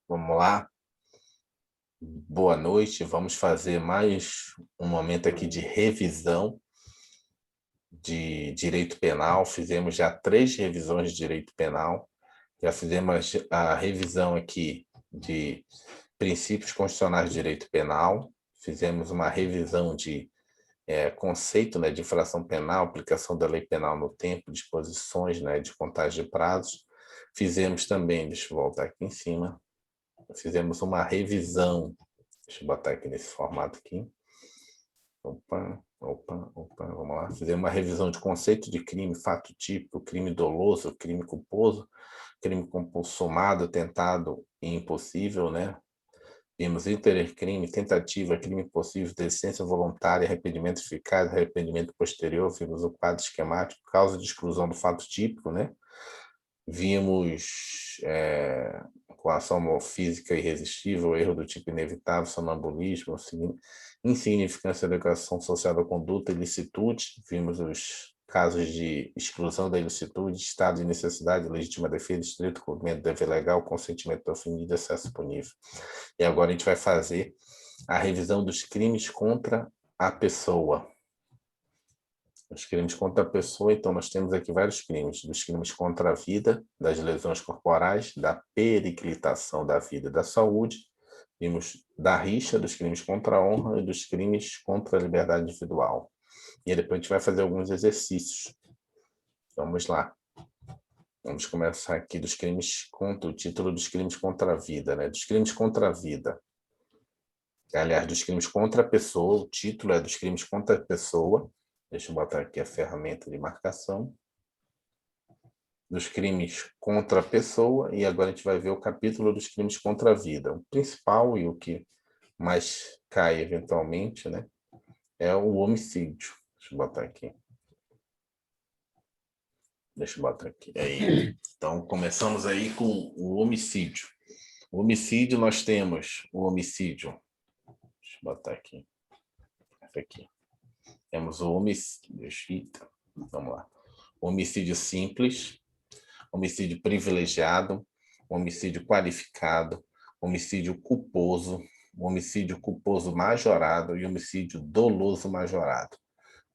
Vamos lá. Boa noite. Vamos fazer mais um momento aqui de revisão de direito penal. Fizemos já 3 revisões de direito penal. Já fizemos a revisão aqui de princípios constitucionais de direito penal. Fizemos uma revisão de conceito, né, de infração penal, aplicação da lei penal no tempo, disposições, né, de contagem de prazos. Fizemos também, deixa eu voltar aqui em cima, fizemos uma revisão. Deixa eu botar aqui nesse formato aqui. Opa, vamos lá. Fizemos uma revisão de conceito de crime, fato típico, crime doloso, crime culposo, crime consumado, tentado e impossível, né? Vimos intercrime, tentativa, crime impossível, desistência voluntária, arrependimento eficaz, arrependimento posterior, vimos o quadro esquemático, causa de exclusão do fato típico, né? Vimos coação física irresistível, erro do tipo inevitável, sonambulismo, insignificância da educação social da conduta, ilicitude. Vimos os casos de exclusão da ilicitude, estado de necessidade, legítima defesa, estrito cumprimento do dever legal, consentimento do ofendido, excesso punível. E agora a gente vai fazer a revisão dos crimes contra a pessoa. Os crimes contra a pessoa, então nós temos aqui vários crimes, dos crimes contra a vida, das lesões corporais, da periclitação da vida e da saúde, vimos da rixa, dos crimes contra a honra e dos crimes contra a liberdade individual. E depois a gente vai fazer alguns exercícios. Vamos lá. Vamos começar aqui dos crimes contra, o título dos crimes contra a vida, né? Dos crimes contra a vida. Aliás, dos crimes contra a pessoa, o título é dos crimes contra a pessoa. Deixa eu botar aqui a ferramenta de marcação. Dos crimes contra a pessoa, e agora a gente vai ver o capítulo dos crimes contra a vida. O principal e o que mais cai eventualmente, né, é o homicídio. Deixa eu botar aqui. Aí. Então, começamos aí com o homicídio. O homicídio, nós temos o homicídio. Deixa eu botar aqui. Esse aqui. Temos o homicídio. Vamos lá. Homicídio simples, homicídio privilegiado, homicídio qualificado, homicídio culposo, homicídio culposo majorado e homicídio doloso majorado.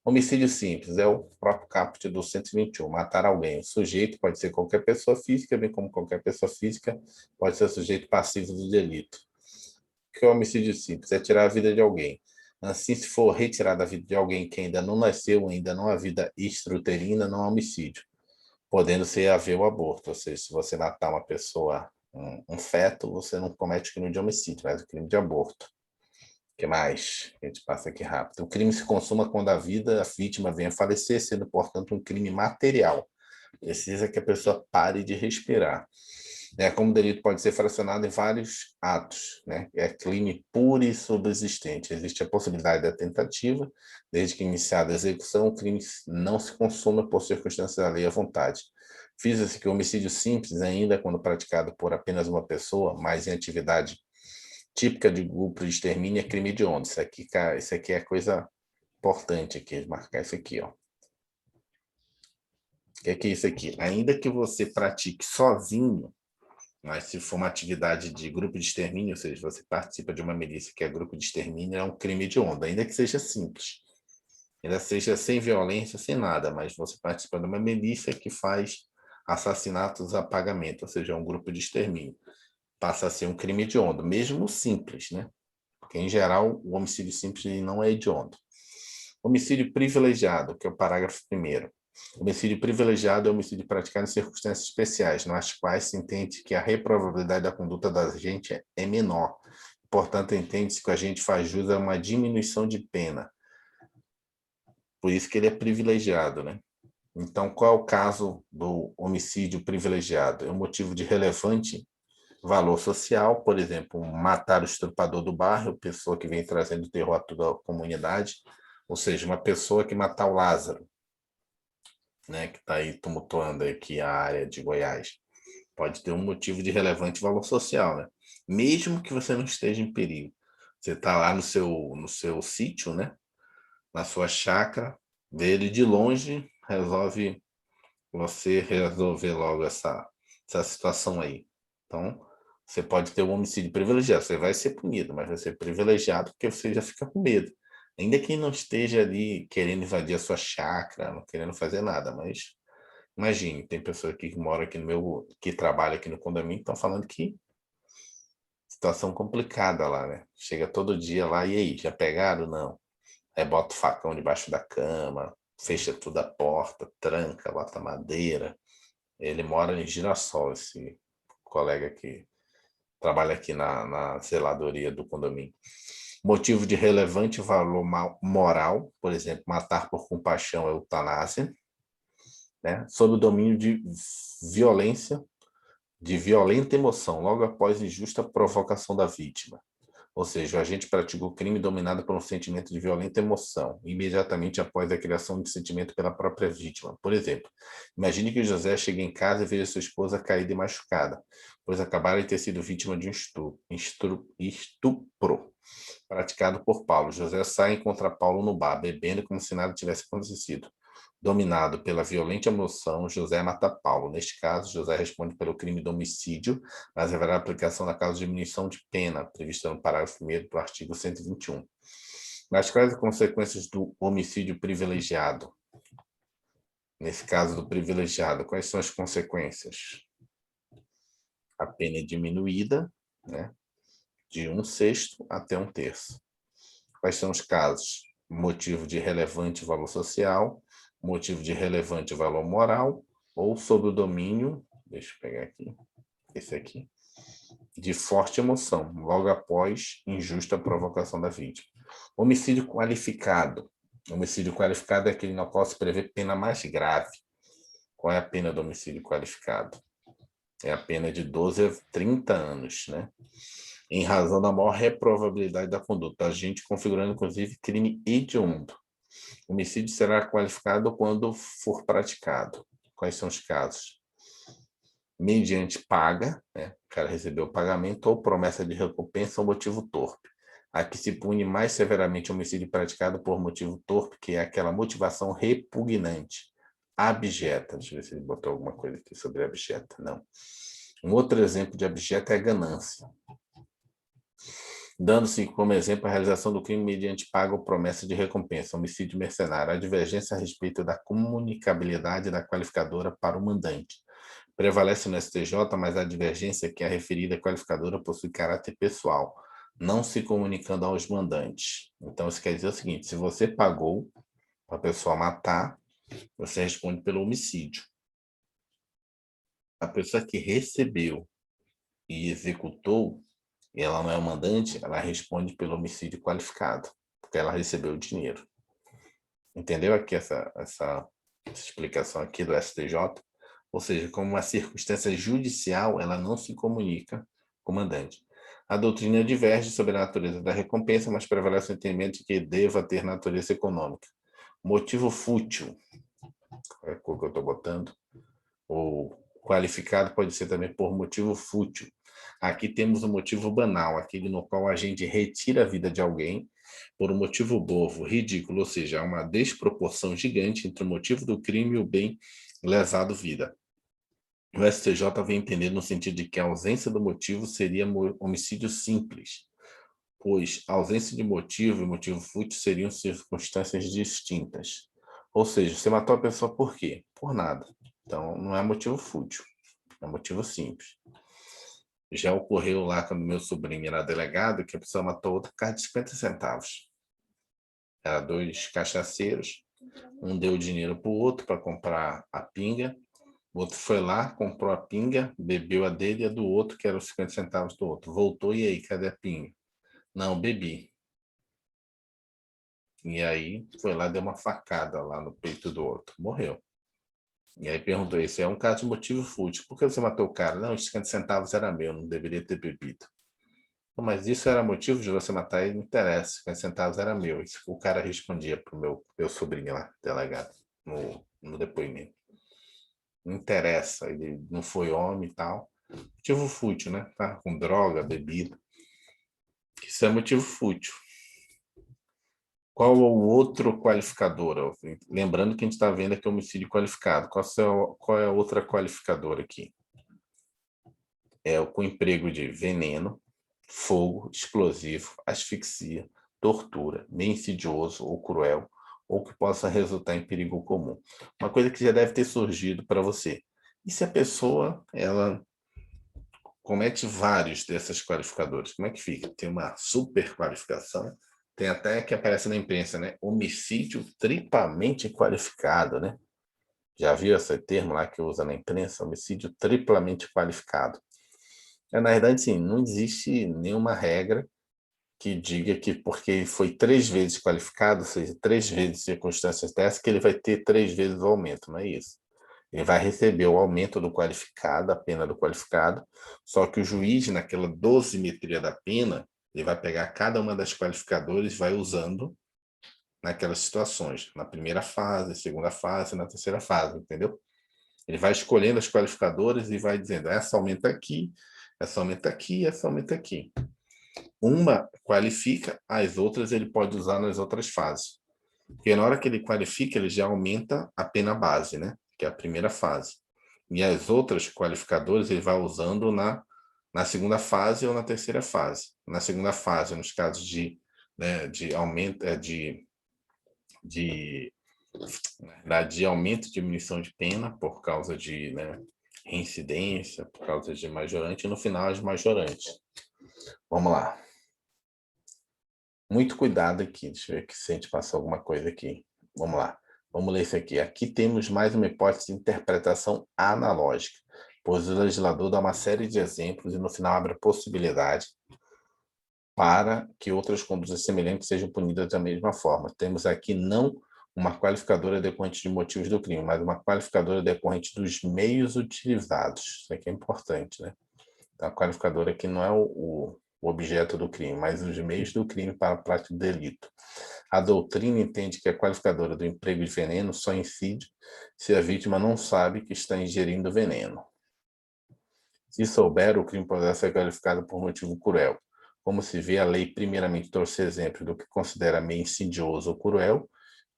Homicídio simples é o próprio caput do 121, matar alguém. O sujeito pode ser qualquer pessoa física, bem como qualquer pessoa física pode ser sujeito passivo do delito. O que é o homicídio simples? É tirar a vida de alguém. Assim, se for retirar a vida de alguém que ainda não nasceu, ainda não há vida extrauterina, não há homicídio, podendo ser haver o aborto. Ou seja, se você matar uma pessoa, um feto, você não comete o crime de homicídio, mas o crime de aborto. O que mais? A gente passa aqui rápido. O crime se consuma quando a vida, a vítima venha a falecer, sendo, portanto, um crime material. Precisa que a pessoa pare de respirar. Como o delito pode ser fracionado em vários atos, né? É crime puro e subsistente. Existe a possibilidade da tentativa, desde que iniciada a execução, o crime não se consuma por circunstâncias da lei à vontade. Frisa-se que o homicídio simples, ainda quando praticado por apenas uma pessoa, mas em atividade típica de grupo de extermínio, é crime hediondo. Isso aqui, cara, isso aqui é coisa importante aqui, marcar isso aqui, ó. O que é isso aqui? Ainda que você pratique sozinho, mas se for uma atividade de grupo de extermínio, ou seja, você participa de uma milícia que é grupo de extermínio, é um crime hediondo, ainda que seja simples. Ainda seja sem violência, sem nada, mas você participa de uma milícia que faz assassinatos a pagamento, ou seja, é um grupo de extermínio. Passa a ser um crime hediondo, mesmo simples, né? Porque, em geral, o homicídio simples não é hediondo. Homicídio privilegiado, que é o parágrafo 1º. Homicídio privilegiado é homicídio praticado em circunstâncias especiais, nas quais se entende que a reprovabilidade da conduta da agente é menor. Portanto, entende-se que o agente faz jus a uma diminuição de pena. Por isso que ele é privilegiado, né? Então, qual é o caso do homicídio privilegiado? É um motivo de relevante valor social, por exemplo, matar o estrupador do bairro, pessoa que vem trazendo terror a toda a comunidade, ou seja, uma pessoa que matar o Lázaro, né, que está aí tumultuando aqui a área de Goiás, pode ter um motivo de relevante valor social, né? Mesmo que você não esteja em perigo. Você está lá no seu sítio, né, na sua chácara, vê ele de longe, resolve você resolver logo essa situação aí. Então, Você pode ter um homicídio privilegiado, você vai ser punido, mas vai ser privilegiado porque você já fica com medo. Ainda que não esteja ali querendo invadir a sua chácara, não querendo fazer nada, mas imagine, tem pessoa aqui que mora aqui no meu, que trabalha aqui no condomínio, estão falando que situação complicada lá, né? Chega todo dia lá, e aí, já pegaram? Não. Aí bota o facão debaixo da cama, fecha tudo a porta, tranca, bota madeira. Ele mora em Girassol, esse colega que trabalha aqui na zeladoria do condomínio. Motivo de relevante valor moral, por exemplo, matar por compaixão é eutanásia, né? Sob o domínio violência, de violenta emoção, logo após injusta provocação da vítima. Ou seja, o agente praticou crime dominado por um sentimento de violenta emoção, imediatamente após a criação de sentimento pela própria vítima. Por exemplo, imagine que José chegue em casa e veja sua esposa caída e machucada, pois acabara de ter sido vítima de um estupro praticado por Paulo. José sai e encontra Paulo no bar, bebendo como se nada tivesse acontecido. Dominado pela violenta emoção, José mata Paulo. Neste caso, José responde pelo crime de homicídio, mas haverá aplicação da causa de diminuição de pena, prevista no parágrafo 1º do artigo 121. Mas quais as consequências do homicídio privilegiado? Nesse caso do privilegiado, quais são as consequências? A pena é diminuída, né, de 1/6 até 1/3. Quais são os casos? Motivo de relevante valor social, motivo de relevante valor moral, ou sob o domínio, deixa eu pegar aqui, esse aqui, de forte emoção, logo após injusta provocação da vítima. Homicídio qualificado. Homicídio qualificado é aquele no qual se prevê pena mais grave. Qual é a pena do homicídio qualificado? É a pena de 12 a 30 anos, né? Em razão da maior reprovabilidade da conduta, a gente configurando, inclusive, crime hediondo. O homicídio será qualificado quando for praticado. Quais são os casos? Mediante paga, né? O cara recebeu o pagamento, ou promessa de recompensa ou motivo torpe. Aqui se pune mais severamente o homicídio praticado por motivo torpe, que é aquela motivação repugnante, abjeta. Deixa eu ver se ele botou alguma coisa aqui sobre abjeta. Não. Um outro exemplo de abjeta é a ganância, dando-se como exemplo a realização do crime mediante paga ou promessa de recompensa, homicídio mercenário, a divergência a respeito da comunicabilidade da qualificadora para o mandante. Prevalece no STJ, mas a divergência é que a referida qualificadora possui caráter pessoal, não se comunicando aos mandantes. Então, isso quer dizer o seguinte, se você pagou para a pessoa matar, você responde pelo homicídio. A pessoa que recebeu e executou, e ela não é o mandante, ela responde pelo homicídio qualificado, porque ela recebeu o dinheiro. Entendeu aqui essa explicação aqui do STJ? Ou seja, como uma circunstância judicial, ela não se comunica com o mandante. A doutrina diverge sobre a natureza da recompensa, mas prevalece o entendimento de que deva ter natureza econômica. Motivo fútil, é a cor que eu estou botando, ou qualificado pode ser também por motivo fútil. Aqui temos um motivo banal, aquele no qual a gente retira a vida de alguém por um motivo bobo, ridículo, ou seja, há uma desproporção gigante entre o motivo do crime e o bem lesado vida. O STJ vem entender no sentido de que a ausência do motivo seria homicídio simples, pois a ausência de motivo e motivo fútil seriam circunstâncias distintas. Ou seja, você matou a pessoa por quê? Por nada. Então, não é motivo fútil, é motivo simples. Já ocorreu lá quando meu sobrinho era delegado, que a pessoa matou outra por causa de 50 centavos. Era 2 cachaceiros, um deu dinheiro para o outro para comprar a pinga, o outro foi lá, comprou a pinga, bebeu a dele e a do outro, que era os 50 centavos do outro. Voltou, e aí, cadê a pinga? Não, bebi. E aí, foi lá, deu uma facada lá no peito do outro. Morreu. E aí perguntou isso, é um caso de motivo fútil. Por que você matou o cara? Não, os 50 centavos era meu, não deveria ter bebido. Mas isso era motivo de você matar ele? Não interessa, 50 centavos era meu. Isso o cara respondia pro meu sobrinho lá, delegado, no depoimento. Não interessa, ele não foi homem e tal. Motivo fútil, né? Tá? Com droga, bebida. Isso é motivo fútil. Qual é o outro qualificador? Lembrando que a gente está vendo aqui o homicídio qualificado. Qual é a outra qualificadora aqui? com emprego de veneno, fogo, explosivo, asfixia, tortura, meio insidioso ou cruel, ou que possa resultar em perigo comum. Uma coisa que já deve ter surgido para você. E se a pessoa, ela comete vários desses qualificadores, como é que fica? Tem uma super qualificação, tem até que aparece na imprensa, né? Homicídio triplamente qualificado, né? Já viu esse termo lá que usa na imprensa? Homicídio triplamente qualificado. Na verdade, sim, não existe nenhuma regra que diga que porque foi 3 vezes qualificado, ou seja, 3 vezes circunstâncias dessas, que ele vai ter 3 vezes o aumento, não é isso. Ele vai receber o aumento do qualificado, a pena do qualificado, só que o juiz, naquela dosimetria da pena, ele vai pegar cada uma das qualificadoras e vai usando naquelas situações, na primeira fase, segunda fase, na terceira fase, entendeu? Ele vai escolhendo as qualificadoras e vai dizendo, essa aumenta aqui, essa aumenta aqui, essa aumenta aqui. Uma qualifica, as outras ele pode usar nas outras fases. Porque na hora que ele qualifica, ele já aumenta a pena base, né? Que é a primeira fase. E as outras qualificadoras ele vai usando na segunda fase ou na terceira fase. Na segunda fase, nos casos de aumento, de aumento de diminuição de pena por causa de reincidência, por causa de majorante, e no final as majorantes. Vamos lá. Muito cuidado aqui, deixa eu ver aqui se a gente passou alguma coisa aqui. Vamos lá, vamos ler isso aqui. Aqui temos mais uma hipótese de interpretação analógica, pois o legislador dá uma série de exemplos e no final abre a possibilidade para que outras condutas semelhantes sejam punidas da mesma forma. Temos aqui não uma qualificadora decorrente de motivos do crime, mas uma qualificadora decorrente dos meios utilizados. Isso aqui é importante, né? Então, a qualificadora aqui não é o objeto do crime, mas os meios do crime para a prática do delito. A doutrina entende que a qualificadora do emprego de veneno só incide se a vítima não sabe que está ingerindo veneno. Se souber, o crime poderá ser qualificado por motivo cruel. Como se vê, a lei primeiramente trouxe exemplo do que considera meio insidioso ou cruel,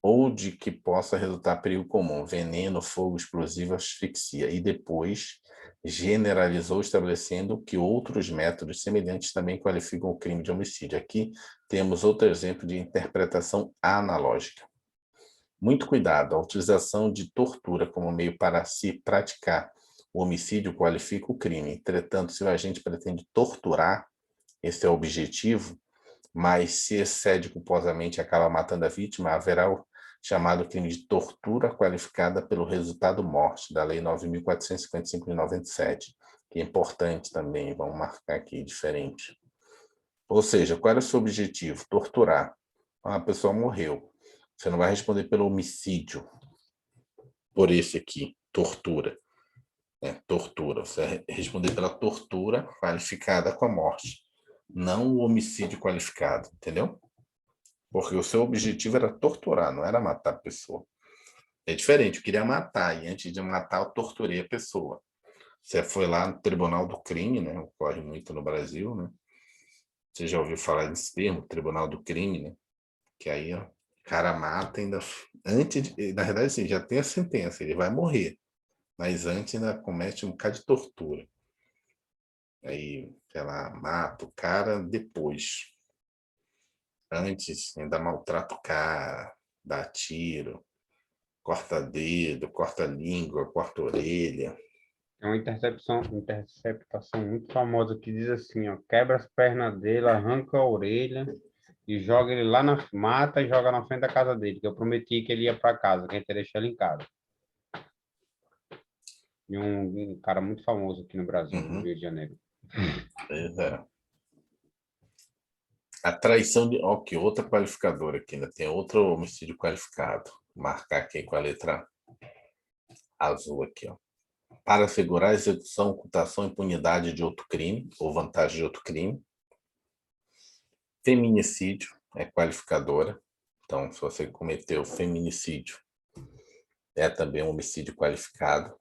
ou de que possa resultar perigo comum, veneno, fogo, explosivo, asfixia, e depois generalizou estabelecendo que outros métodos semelhantes também qualificam o crime de homicídio. Aqui temos outro exemplo de interpretação analógica. Muito cuidado, a utilização de tortura como meio para se praticar o homicídio qualifica o crime. Entretanto, se o agente pretende torturar, esse é o objetivo, mas se excede culposamente e acaba matando a vítima, haverá o chamado crime de tortura qualificada pelo resultado morte, da Lei 9.455 de 97, que é importante também, vamos marcar aqui, diferente. Ou seja, qual era o seu objetivo? Torturar. A pessoa morreu. Você não vai responder pelo homicídio, por esse aqui, tortura. Tortura. Você vai responder pela tortura qualificada com a morte, não o homicídio qualificado, entendeu? Porque o seu objetivo era torturar, não era matar a pessoa. É diferente, eu queria matar, e antes de matar, eu torturei a pessoa. Você foi lá no Tribunal do Crime, né? Ocorre muito no Brasil, né? Você já ouviu falar desse termo, Tribunal do Crime, né? Que aí, ó, o cara mata ainda antes de, na verdade, assim, já tem a sentença, ele vai morrer, mas antes ainda comete um bocado de tortura. Aí, sei lá, mata o cara depois. Antes ainda maltrata o cara, dá tiro, corta dedo, corta língua, corta orelha. É uma interceptação muito famosa que diz assim, ó, quebra as pernas dele, arranca a orelha e joga ele lá na mata e joga na frente da casa dele, que eu prometi que ele ia para casa, que a gente ia deixar ele em casa. E um cara muito famoso aqui no Brasil, no Rio de Janeiro. Pois é. A traição de... Ó, que outra qualificadora aqui, ainda tem outro homicídio qualificado. Vou marcar aqui com a letra azul aqui, ó. Para assegurar a execução, ocultação, impunidade de outro crime, ou vantagem de outro crime. Feminicídio é qualificadora. Então, se você cometeu feminicídio, é também um homicídio qualificado.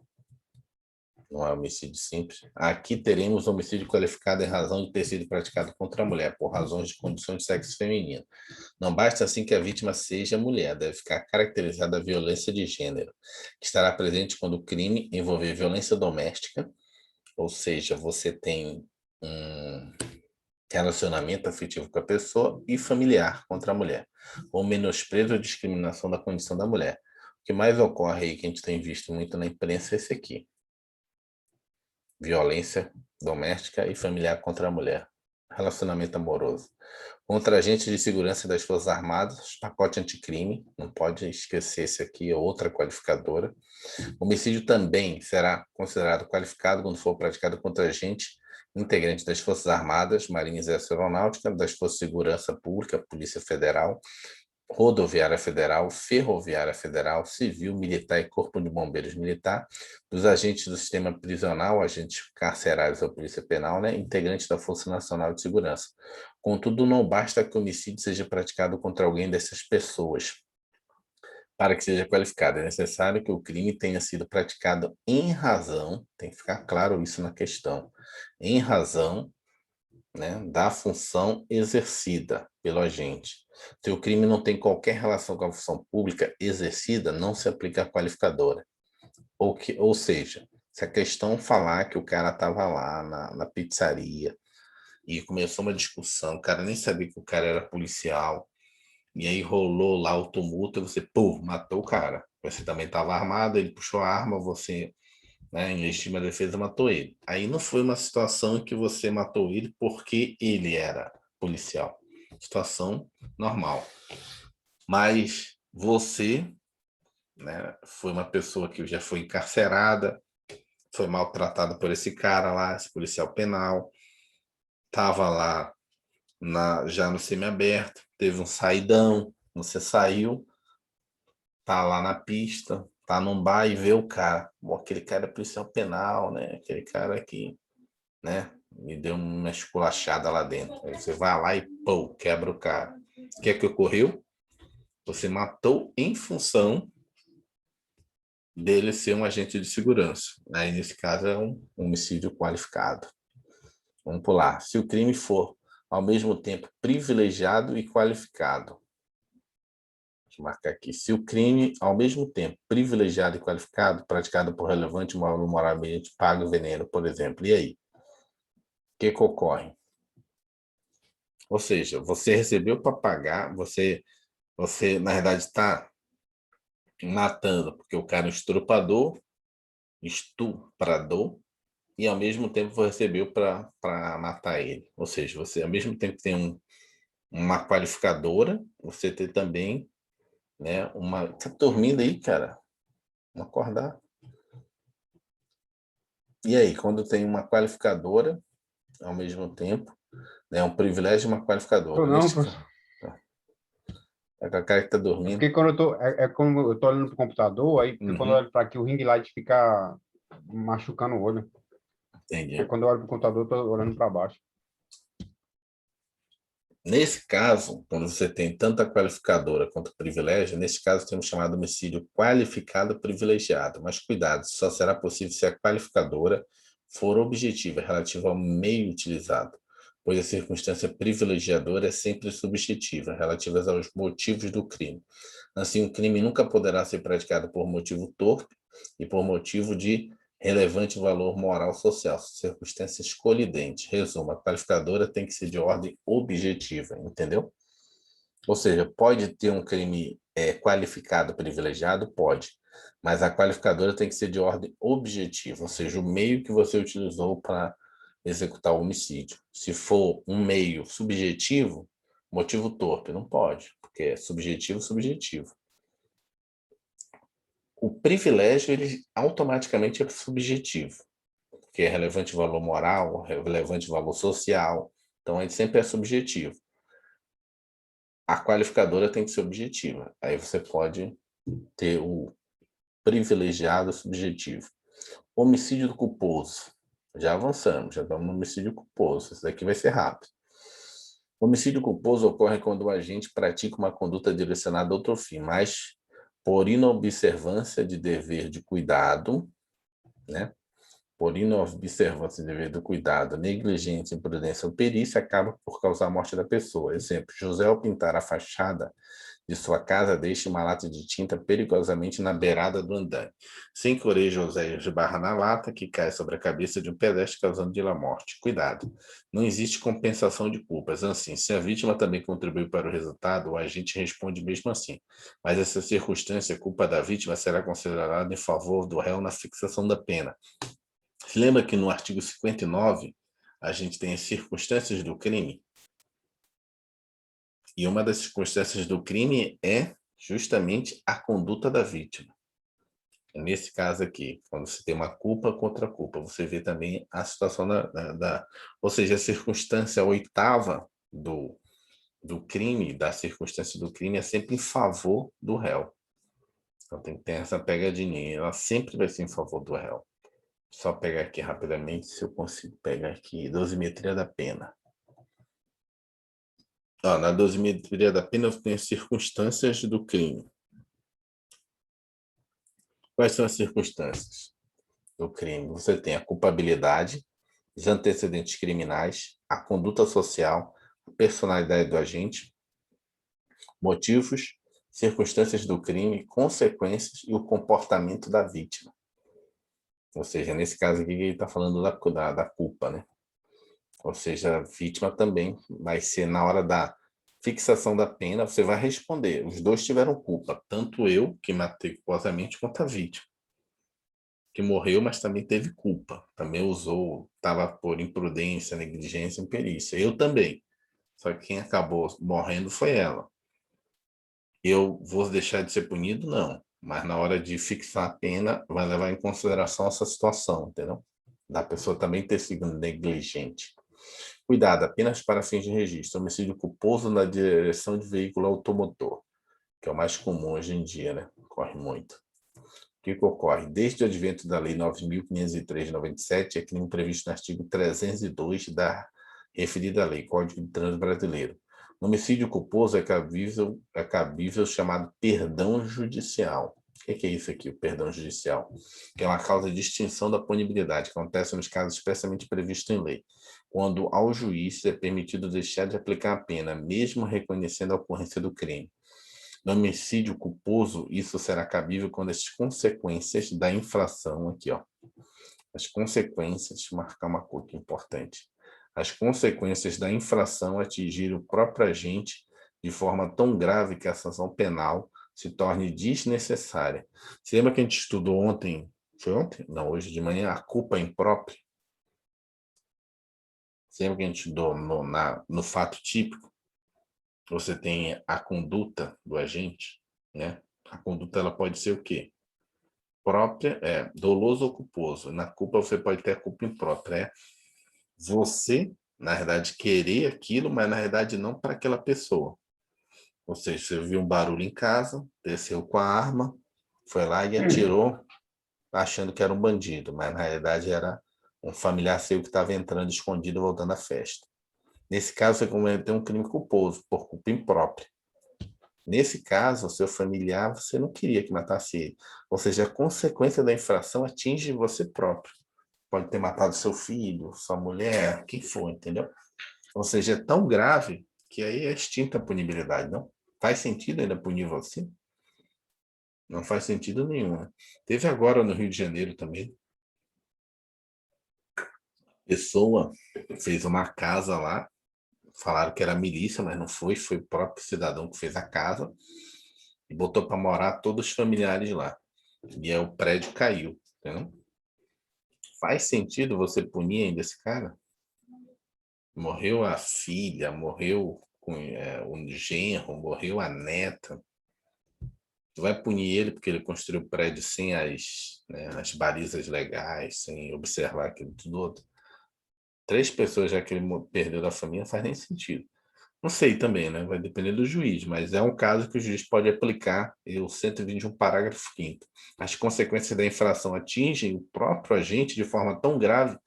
Não é homicídio simples. Aqui teremos homicídio qualificado em razão de ter sido praticado contra a mulher, por razões de condição de sexo feminino. Não basta assim que a vítima seja mulher, deve ficar caracterizada a violência de gênero, que estará presente quando o crime envolver violência doméstica ou seja, você tem um relacionamento afetivo com a pessoa e familiar contra a mulher, ou menosprezo ou discriminação da condição da mulher. O que mais ocorre aí, que a gente tem visto muito na imprensa, é esse aqui: violência doméstica e familiar contra a mulher, relacionamento amoroso. Contra agentes de segurança das Forças Armadas, pacote anticrime, não pode esquecer esse aqui, é outra qualificadora. Homicídio também será considerado qualificado quando for praticado contra agente integrante das Forças Armadas, Marinha e Exército Aeronáutica, das Forças de Segurança Pública, Polícia Federal, Rodoviária Federal, Ferroviária Federal, Civil, Militar e Corpo de Bombeiros Militar, dos agentes do sistema prisional, agentes carcerários da Polícia Penal, né, integrantes da Força Nacional de Segurança. Contudo, não basta que o homicídio seja praticado contra alguém dessas pessoas para que seja qualificado. É necessário que o crime tenha sido praticado em razão, tem que ficar claro isso na questão, em razão, né, da função exercida pelo agente. Se o crime não tem qualquer relação com a função pública exercida, não se aplica a qualificadora. Ou seja, se a questão falar que o cara estava lá na pizzaria e começou uma discussão, o cara nem sabia que o cara era policial, e aí rolou lá o tumulto e você, pô, matou o cara. Você também estava armado, ele puxou a arma, você, né, em legítima defesa, matou ele. Aí não foi uma situação em que você matou ele porque ele era policial. Situação normal. Mas você, né, foi uma pessoa que já foi encarcerada, foi maltratada por esse cara lá, esse policial penal, estava lá já no semiaberto, teve um saidão, você saiu, tá lá na pista, tá num bar e vê o cara. Bom, aquele cara é policial penal, né? Aquele cara que, né, me deu uma esculachada lá dentro. Aí você vai lá e, pô, quebra o cara. O que é que ocorreu? Você matou em função dele ser um agente de segurança. Aí, nesse caso, é um homicídio qualificado. Vamos pular. Se o crime for, ao mesmo tempo, privilegiado e qualificado. Deixa eu marcar aqui. Se o crime, ao mesmo tempo, privilegiado e qualificado, praticado por relevante valor moral ambiente, paga o veneno, por exemplo. E aí? O que ocorre? Ou seja, você recebeu para pagar, você, na verdade, está matando, porque o cara é um estuprador, e ao mesmo tempo você recebeu para matar ele. Ou seja, você, ao mesmo tempo que tem uma qualificadora, você tem também, né, uma... Tá dormindo aí, cara? Vamos acordar. E aí, quando tem uma qualificadora, ao mesmo tempo, né, um privilégio e uma Tô qualificadora. não, professor. É com a cara que tá É dormindo. porque quando eu tô, é quando eu tô olhando pro computador, aí porque quando eu Uhum, olho para aqui, o ring light fica machucando o olho. Aí entendi. quando eu olho pro computador, eu tô olhando para baixo. Nesse caso, quando você tem tanto a qualificadora quanto o privilégio, nesse caso temos chamado homicídio qualificado privilegiado. Mas cuidado, só será possível se a qualificadora for objetiva relativa ao meio utilizado, pois a circunstância privilegiadora é sempre subjetiva, relativa aos motivos do crime. Assim, o crime nunca poderá ser praticado por motivo torpe e por motivo de relevante valor moral social, circunstância escolhidente. Resumo, a qualificadora tem que ser de ordem objetiva, entendeu? Ou seja, pode ter um crime qualificado privilegiado? Pode, mas a qualificadora tem que ser de ordem objetiva, ou seja, o meio que você utilizou para executar o homicídio. Se for um meio subjetivo, motivo torpe, não pode, porque é subjetivo, subjetivo. O privilégio, ele automaticamente é subjetivo, porque é relevante valor moral, relevante valor social, então ele sempre é subjetivo. A qualificadora tem que ser objetiva, aí você pode ter o privilegiado subjetivo. Homicídio culposo. Já avançamos, já estamos no homicídio culposo. Isso daqui vai ser rápido. O homicídio culposo ocorre quando o agente pratica uma conduta direcionada a outro fim, mas por inobservância de dever de cuidado, né, por inobservância, devido cuidado, negligência, imprudência ou perícia, acaba por causar a morte da pessoa. Exemplo, José, ao pintar a fachada de sua casa, deixa uma lata de tinta perigosamente na beirada do andame. Sem querer, José esbarra na lata, que cai sobre a cabeça de um pedestre, causando-lhe a morte. Cuidado. Não existe compensação de culpas. Assim, se a vítima também contribuiu para o resultado, o agente responde mesmo assim. Mas essa circunstância, a culpa da vítima, será considerada em favor do réu na fixação da pena. Se lembra que no artigo 59, a gente tem as circunstâncias do crime? E uma das circunstâncias do crime é justamente a conduta da vítima. Nesse caso aqui, quando você tem uma culpa contra culpa, você vê também a situação ou seja, a circunstância oitava do crime, da circunstância do crime, é sempre em favor do réu. Então tem que ter essa pegadinha, ela sempre vai ser em favor do réu. Só pegar aqui rapidamente, se eu consigo pegar aqui, dosimetria da pena. Na dosimetria da pena, eu tenho as circunstâncias do crime. Quais são as circunstâncias do crime? Você tem a culpabilidade, os antecedentes criminais, a conduta social, a personalidade do agente, motivos, circunstâncias do crime, consequências e o comportamento da vítima. Ou seja, nesse caso aqui, ele está falando da culpa, né? Ou seja, a vítima também vai ser, na hora da fixação da pena, você vai responder. Os dois tiveram culpa, tanto eu, que matei culposamente, quanto a vítima, que morreu, mas também teve culpa. Também usou, estava por imprudência, negligência, imperícia. Eu também. Só que quem acabou morrendo foi ela. Eu vou deixar de ser punido? Não. Mas na hora de fixar a pena, vai levar em consideração essa situação, entendeu? Da pessoa também ter sido negligente. Cuidado, apenas para fins de registro. Homicídio culposo na direção de veículo automotor, que é o mais comum hoje em dia, né? Ocorre muito. O que ocorre? Desde o advento da Lei 9.503 de 97, é crime previsto no artigo 302 da referida lei, Código de Trânsito Brasileiro. No homicídio culposo é cabível chamado perdão judicial. O que é isso aqui, o perdão judicial? Que é uma causa de extinção da punibilidade, que acontece nos casos especialmente previstos em lei, quando ao juiz é permitido deixar de aplicar a pena, mesmo reconhecendo a ocorrência do crime. No homicídio culposo, isso será cabível quando as consequências da infração, aqui, ó, as consequências, marcar uma cor aqui importante, as consequências da infração atingirem o próprio agente de forma tão grave que a sanção penal se torne desnecessária. Você lembra que a gente estudou ontem, foi ontem? Não, hoje de manhã, a culpa imprópria? Você lembra que a gente estudou no fato típico? Você tem a conduta do agente, né? A conduta ela pode ser o quê? Própria, doloso ou culposo. Na culpa você pode ter a culpa imprópria. Você, na verdade, querer aquilo, mas na verdade não para aquela pessoa. Ou seja, você viu um barulho em casa, desceu com a arma, foi lá e atirou, achando que era um bandido, mas na realidade era um familiar seu que estava entrando escondido voltando à festa. Nesse caso, você cometeu um crime culposo, por culpa imprópria. Nesse caso, o seu familiar, você não queria que matasse ele. Ou seja, a consequência da infração atinge você próprio. Pode ter matado seu filho, sua mulher, quem for, entendeu? Ou seja, é tão grave que aí é extinta a punibilidade, não? Faz sentido ainda punir você? Não faz sentido nenhum. Teve agora no Rio de Janeiro também. Pessoa fez uma casa lá, falaram que era milícia, mas não foi, foi o próprio cidadão que fez a casa e botou para morar todos os familiares lá. E aí o prédio caiu, entendeu? Faz sentido você punir ainda esse cara? Morreu a filha, morreu o genro, morreu a neta. Tu vai punir ele porque ele construiu o prédio sem as balizas legais, sem observar aquilo tudo outro. 3 pessoas já que ele perdeu da família, faz nem sentido. Não sei também, né? Vai depender do juiz, mas é um caso que o juiz pode aplicar o 121, parágrafo 5º. As consequências da infração atingem o próprio agente de forma tão grave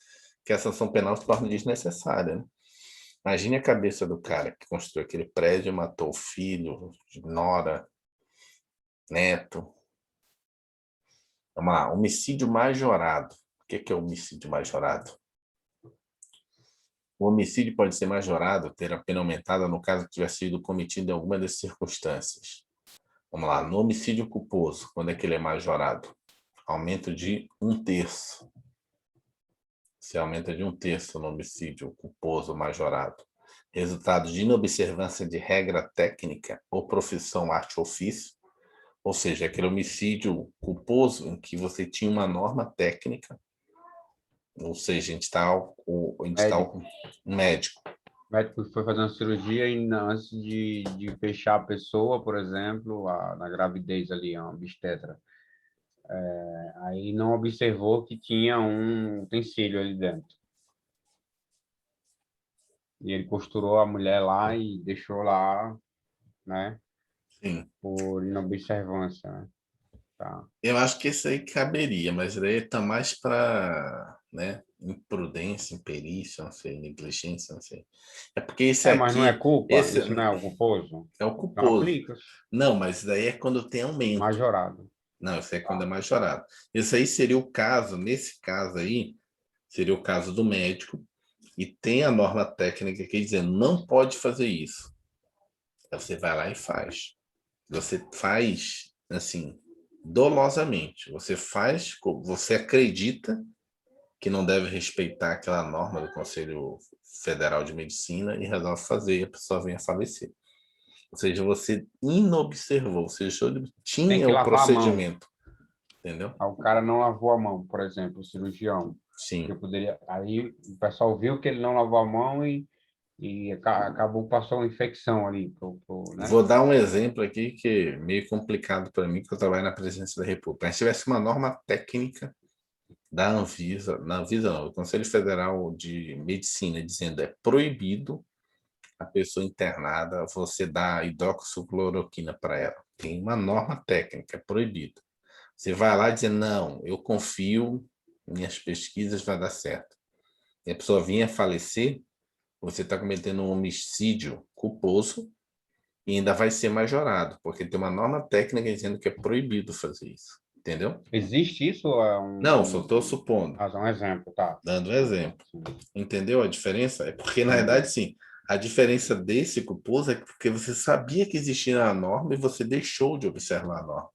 que a sanção penal se torna desnecessária, né? Imagine a cabeça do cara que construiu aquele prédio, matou o filho, nora, neto. Vamos lá, homicídio majorado. O que é homicídio majorado? O homicídio pode ser majorado, ter a pena aumentada no caso que tiver sido cometido em alguma das circunstâncias. Vamos lá, no homicídio culposo, quando é que ele é majorado? Aumento de 1/3. Se aumenta de 1/3 no homicídio culposo majorado. Resultado de inobservância de regra técnica ou profissão arte-ofício, ou seja, aquele homicídio culposo em que você tinha uma norma técnica, ou seja, a gente está Médico. um médico. O médico foi fazer uma cirurgia e antes de fechar a pessoa, por exemplo, na gravidez ali, a obstetra, aí não observou que tinha um utensílio ali dentro. E ele costurou a mulher lá e deixou lá, né, Sim. por inobservância, né? Tá. Eu acho que esse aí caberia, mas daí está mais para, né, imprudência, imperícia, não sei, negligência, não sei. É porque esse Mas não é aqui, culpa? esse Isso não é o culposo? é o Então culposo. aplica, Não, mas daí é quando tem aumento. majorado. Não, isso é quando é Tá. majorado. Isso aí seria o caso, nesse caso aí, seria o caso do médico, e tem a norma técnica que diz, não pode fazer isso. Aí você vai lá e faz. Você faz, assim, dolosamente. Você faz, você acredita que não deve respeitar aquela norma do Conselho Federal de Medicina e resolve fazer e a pessoa vem a falecer. Ou seja, você inobservou, você Tem tinha que o lavar a mão. procedimento, entendeu? Aí o cara não lavou a mão, por exemplo, o cirurgião. Sim. Eu poderia. Aí o pessoal viu que ele não lavou a mão e acabou, passou uma infecção ali, né? Vou dar um exemplo aqui que é meio complicado para mim, que eu trabalho na Presidência da República. Se tivesse uma norma técnica da Anvisa, na Anvisa não, o Conselho Federal de Medicina, dizendo é proibido a pessoa internada você dar hidroxicloroquina para ela. Tem uma norma técnica, é proibido. Você vai lá e diz, não, eu confio, minhas pesquisas vai dar certo. E a pessoa vinha a falecer, você está cometendo um homicídio culposo e ainda vai ser majorado, porque tem uma norma técnica dizendo que é proibido fazer isso. Entendeu? Existe isso? Ou é Não, só estou supondo, um exemplo, tá? dando um exemplo. Entendeu a diferença? É porque, na Entendi. verdade, sim, a diferença desse culposo é porque você sabia que existia a norma e você deixou de observar a norma,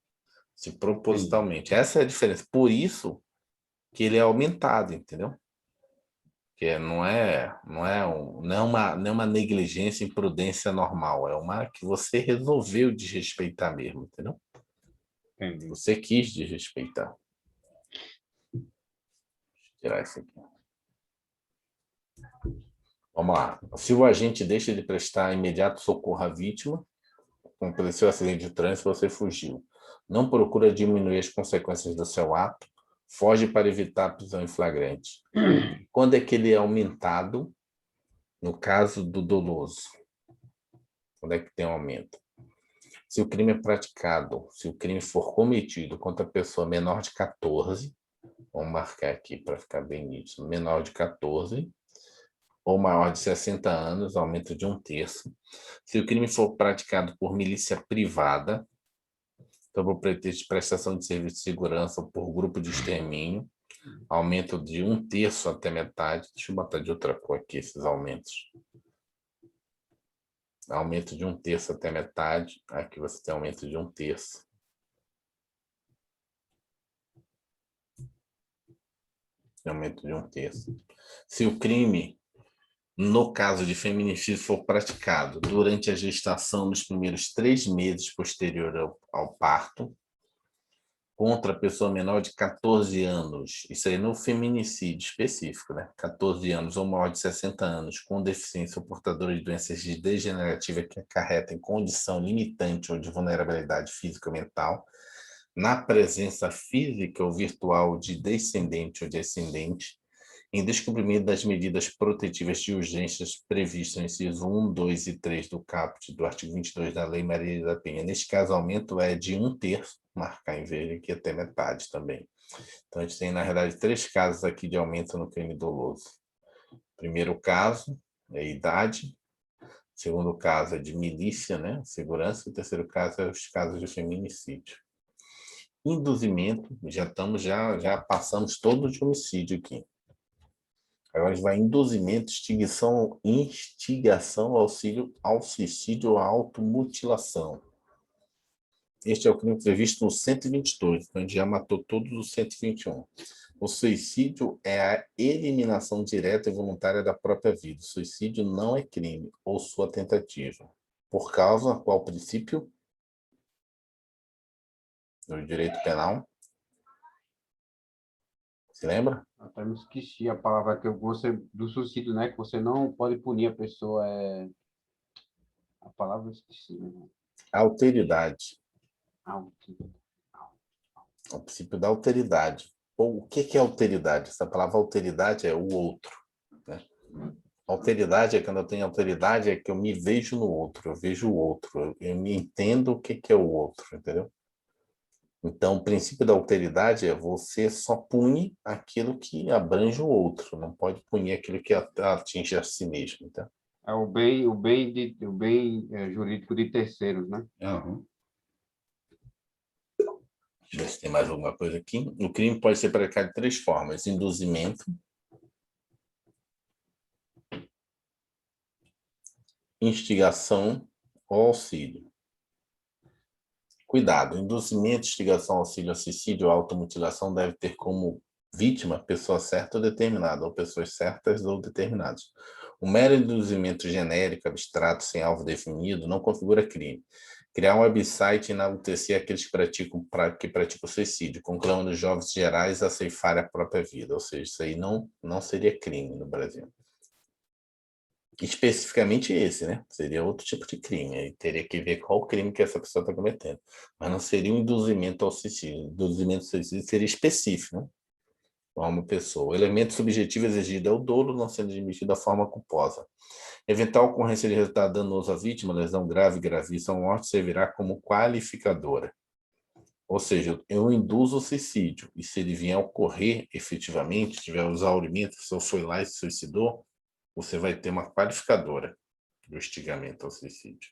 se Entendi. propositalmente. Essa é a diferença. Por isso que ele é aumentado, entendeu? Que não é uma negligência, imprudência normal, é uma que você resolveu desrespeitar mesmo, entendeu? Entendi. Você quis desrespeitar. Vou tirar isso aqui. Vamos lá. Se o agente deixa de prestar imediato socorro à vítima, aconteceu um acidente de trânsito, você fugiu. Não procura diminuir as consequências do seu ato, foge para evitar a prisão em flagrante. Quando é que ele é aumentado? No caso do doloso. Quando é que tem um aumento? Se o crime é praticado, se o crime for cometido contra a pessoa menor de 14, vamos marcar aqui para ficar bem nítido, menor de 14, ou maior de 60 anos, aumento de 1/3. Se o crime for praticado por milícia privada, sob o pretexto de prestação de serviço de segurança ou por grupo de extermínio, aumento de 1/3 até metade. Deixa eu botar de outra cor aqui esses aumentos. Aumento de 1/3 até metade. Aqui você tem aumento de 1/3. Aumento de 1/3. Se o crime, no caso de feminicídio, for praticado durante a gestação nos primeiros 3 meses posterior ao parto, contra a pessoa menor de 14 anos, isso aí no feminicídio específico, né? 14 anos ou maior de 60 anos, com deficiência ou portador de doenças degenerativas que acarretem condição limitante ou de vulnerabilidade física ou mental, na presença física ou virtual de descendente ou descendente, em descumprimento das medidas protetivas de urgências previstas no inciso 1, 2 e 3 do caput do artigo 22 da Lei Maria da Penha. Neste caso, o aumento é de 1/3, marcar em verde aqui até metade também. Então, a gente tem, na realidade, 3 casos aqui de aumento no crime doloso. Primeiro caso é a idade. Segundo caso é de milícia, né? Segurança. O terceiro caso é os casos de feminicídio. Induzimento, já passamos todo de homicídio aqui. Agora a gente vai em induzimento, instigação ao suicídio ou à automutilação. Este é o crime previsto no 122, então a gente já matou todos os 121. O suicídio é a eliminação direta e voluntária da própria vida. O suicídio não é crime, ou sua tentativa. Por causa, qual princípio? Do direito penal. Se lembra? Até me esqueci a palavra que você do suicídio, né? Que você não pode punir a pessoa. A palavra eu esqueci, né? Alteridade. Auto- O princípio da alteridade. Ou, o que é alteridade? Essa palavra alteridade é o outro. Né? Alteridade é quando eu tenho alteridade, é que eu me vejo no outro, eu vejo o outro, eu me entendo o que é o outro, entendeu? Então, o princípio da alteridade é você só pune aquilo que abrange o outro, não pode punir aquilo que atinge a si mesmo. Então. É o bem jurídico de terceiros, né? Uhum. Deixa eu ver se tem mais alguma coisa aqui. O crime pode ser praticado de 3 formas: induzimento, instigação ou auxílio. Cuidado, induzimento, instigação, auxílio, suicídio ou automutilação deve ter como vítima pessoa certa ou determinada, ou pessoas certas ou determinadas. O mero induzimento genérico, abstrato, sem alvo definido, não configura crime. Criar um website e enaltecer aqueles que praticam suicídio, conclamando os jovens gerais a ceifarem a própria vida. Ou seja, isso aí não seria crime no Brasil. Especificamente esse, né? Seria outro tipo de crime. Aí teria que ver qual crime que essa pessoa está cometendo. Mas não seria um induzimento ao suicídio. Induzimento ao suicídio seria específico, né? A uma pessoa. O elemento subjetivo exigido é o dolo, não sendo admitido a forma culposa. Eventual ocorrência de resultado danoso à vítima, lesão grave, gravíssima ou morte, servirá como qualificadora. Ou seja, eu induzo o suicídio. E se ele vier a ocorrer efetivamente, tiver o exaurimento, a pessoa foi lá e se suicidou, você vai ter uma qualificadora do instigamento ao suicídio.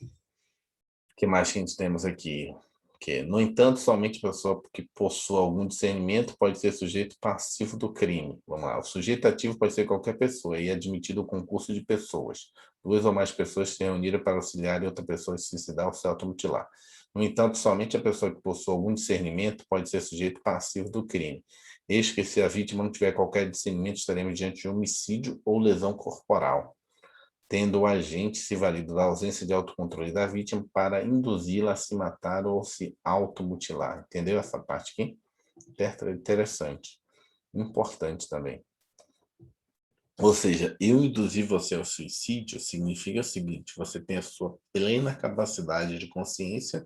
O que mais que a gente temos aqui? Que, no entanto, somente a pessoa que possua algum discernimento pode ser sujeito passivo do crime. Vamos lá. O sujeito ativo pode ser qualquer pessoa e é admitido o concurso de pessoas. 2 ou mais pessoas se reuniram para auxiliar outra pessoa a se suicidar ou se automutilar. No entanto, somente a pessoa que possua algum discernimento pode ser sujeito passivo do crime. Eis que, se a vítima não tiver qualquer discernimento, estaremos diante de homicídio ou lesão corporal, tendo o agente se valido da ausência de autocontrole da vítima para induzi-la a se matar ou se automutilar. Entendeu essa parte aqui? Interessante. Importante também. Ou seja, eu induzir você ao suicídio significa o seguinte: você tem a sua plena capacidade de consciência,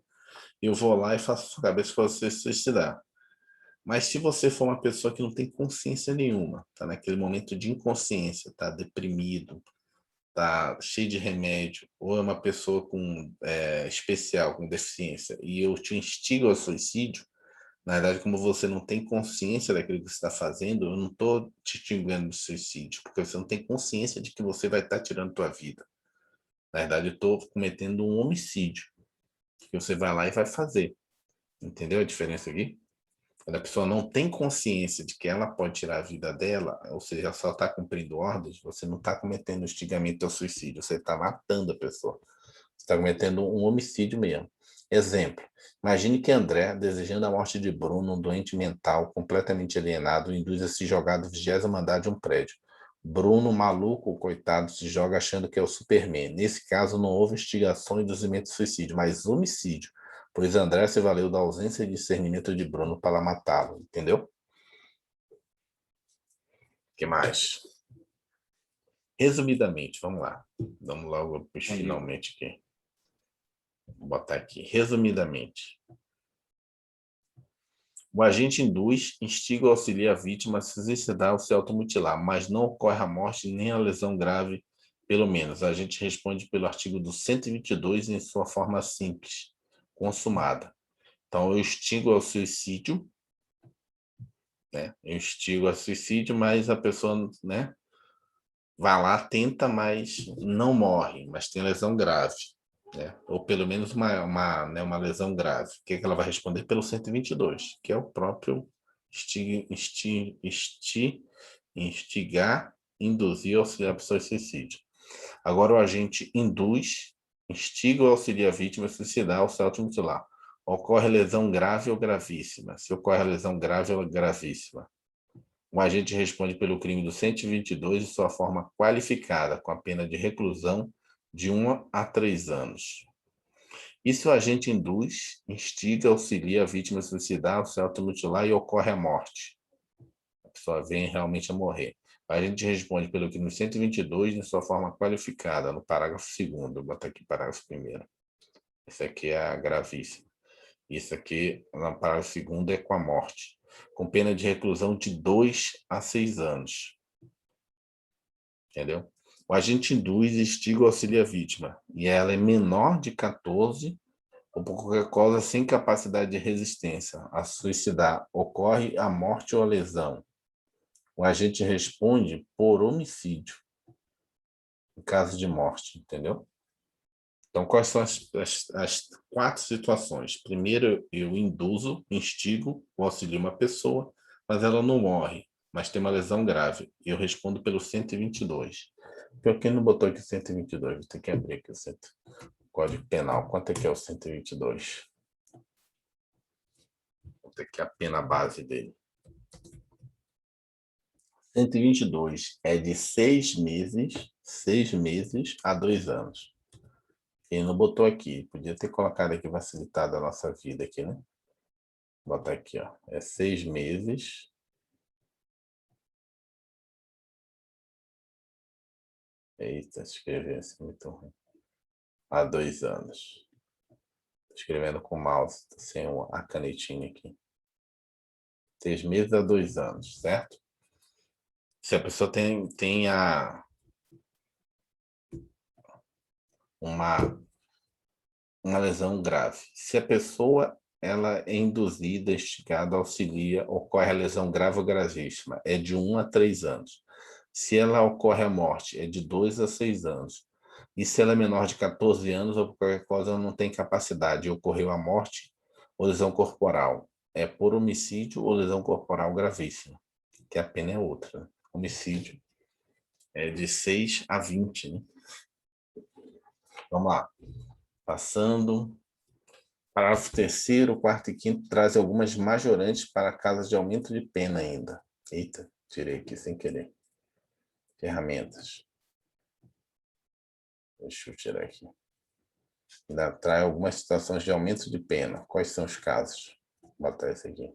eu vou lá e faço a sua cabeça para você se suicidar. Mas se você for uma pessoa que não tem consciência nenhuma, tá naquele momento de inconsciência, tá deprimido, tá cheio de remédio, ou é uma pessoa com especial, com deficiência, e eu te instigo ao suicídio, na verdade, como você não tem consciência daquilo que você está fazendo, eu não estou te xingando de suicídio, porque você não tem consciência de que você vai estar tirando tua vida. Na verdade, eu estou cometendo um homicídio, que você vai lá e vai fazer. Entendeu a diferença aqui? Quando a pessoa não tem consciência de que ela pode tirar a vida dela, ou seja, só está cumprindo ordens, você não está cometendo instigamento ao suicídio, você está matando a pessoa. Você está cometendo um homicídio mesmo. Exemplo, imagine que André, desejando a morte de Bruno, um doente mental, completamente alienado, induz a se jogar do 20º andar de um prédio. Bruno, maluco, coitado, se joga achando que é o Superman. Nesse caso, não houve instigação e induzimento de suicídio, mas homicídio, pois André se valeu da ausência de discernimento de Bruno para matá-lo, entendeu? O que mais? Resumidamente, vamos lá. Vamos logo finalmente aqui. Vou botar aqui. Resumidamente. O agente induz, instiga ou auxilia a vítima a se suicidar ou se automutilar, mas não ocorre a morte nem a lesão grave, pelo menos. A gente responde pelo artigo do 122 em sua forma simples, consumada. Então, eu instigo ao suicídio, né? Eu instigo ao suicídio, mas a pessoa, né, vai lá, tenta, mas não morre, mas tem lesão grave. né? Ou pelo menos uma lesão grave. O que ela vai responder? Pelo 122, que é o próprio instigar, induzir, auxiliar a pessoa a suicídio. Agora, o agente induz, instiga ou auxilia a vítima a suicidar ou se automutilar. Ocorre lesão grave ou gravíssima. Se ocorre lesão grave ou gravíssima, o agente responde pelo crime do 122 de sua forma qualificada, com a pena de reclusão de 1 a 3 anos. E se o agente induz, instiga, auxilia a vítima a suicidar ou se automutilar e ocorre a morte? A pessoa vem realmente a morrer. A gente responde pelo crime 122 de sua forma qualificada, no parágrafo 2º. Vou botar aqui parágrafo 1º. Esse aqui é a gravíssima. Isso aqui, no parágrafo 2º, é com a morte, com pena de reclusão de 2 a 6 anos. Entendeu? O agente induz, instiga ou auxilia a vítima, e ela é menor de 14 ou por qualquer causa sem capacidade de resistência a suicidar, ocorre a morte ou a lesão. O agente responde por homicídio, em caso de morte, entendeu? Então, quais são as 4 situações? Primeiro, eu induzo, instigo ou auxilio uma pessoa, mas ela não morre, mas tem uma lesão grave. Eu respondo pelo 122. Por que não botou aqui 122? Vou ter que abrir aqui o Código Penal. Quanto é que é o 122? Vou ter que a pena base dele. 122 é de 6 meses a 2 anos. Quem não botou aqui, podia ter colocado aqui, facilitado a nossa vida aqui, né? Vou botar aqui, ó. É 6 meses. Eita, escrever assim muito ruim. A 2 anos. Tô escrevendo com o mouse, sem a canetinha aqui. 6 meses a 2 anos, certo? Se a pessoa tem uma lesão grave. Se a pessoa ela é induzida, instigada, auxilia, ocorre a lesão grave ou gravíssima, é de 1 a 3 anos. Se ela ocorre a morte, é de 2 a 6 anos. E se ela é menor de 14 anos ou por qualquer causa não tem capacidade e ocorreu a morte ou lesão corporal, é por homicídio ou lesão corporal gravíssima, que a pena é outra. Homicídio é de 6 a 20, né? Vamos lá. Passando. Parágrafo 3º, 4º e 5º trazem algumas majorantes para casos de aumento de pena ainda. Eita, tirei aqui sem querer. Ferramentas. Deixa eu tirar aqui. Ainda traz algumas situações de aumento de pena. Quais são os casos? Vou botar esse aqui.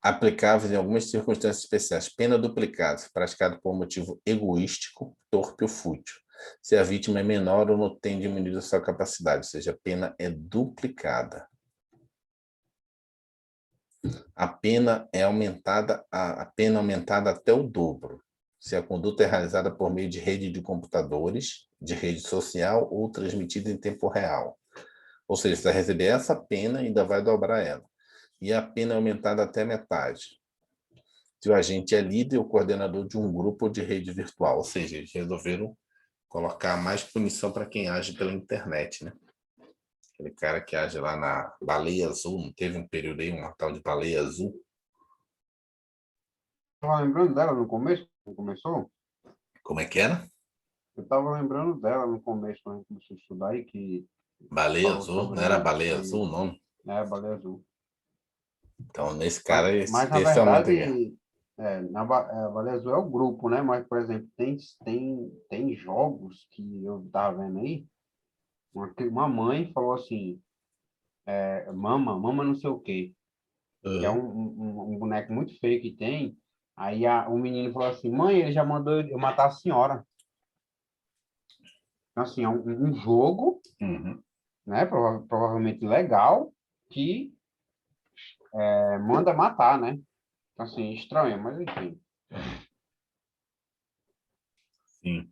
Aplicáveis em algumas circunstâncias especiais. Pena duplicada, se praticado por motivo egoístico, torpe ou fútil. Se a vítima é menor ou não tem diminuído a sua capacidade, ou seja, a pena é duplicada. A pena aumentada até o dobro, se a conduta é realizada por meio de rede de computadores, de rede social ou transmitida em tempo real. Ou seja, se vai receber essa pena, ainda vai dobrar ela. E a pena é aumentada até metade. Se o agente é líder ou coordenador de um grupo de rede virtual, ou seja, eles resolveram colocar mais punição para quem age pela internet, né? Aquele cara que age lá na Baleia Azul, não teve um período aí, uma tal de Baleia Azul? Estava lembrando dela no começo, quando começou? Como é que era? Eu estava lembrando dela no começo, quando a gente começou a estudar aí, que Baleia falou Azul? Não era sobre, Baleia Azul o nome? né, baleia azul. Então, nesse Mas, cara, mas na esse aumenta aqui. verdade, a baleia azul é o grupo, né? Mas, por exemplo, tem jogos que eu estava vendo aí, uma mãe falou assim, mama não sei o quê, que é Uhum. um boneco muito feio que tem. Aí o menino falou assim, mãe, ele já mandou eu matar a senhora. Então, assim, é um jogo, Uhum. né? Provavelmente legal, que manda matar, né? Então, assim, estranho, mas enfim. Sim,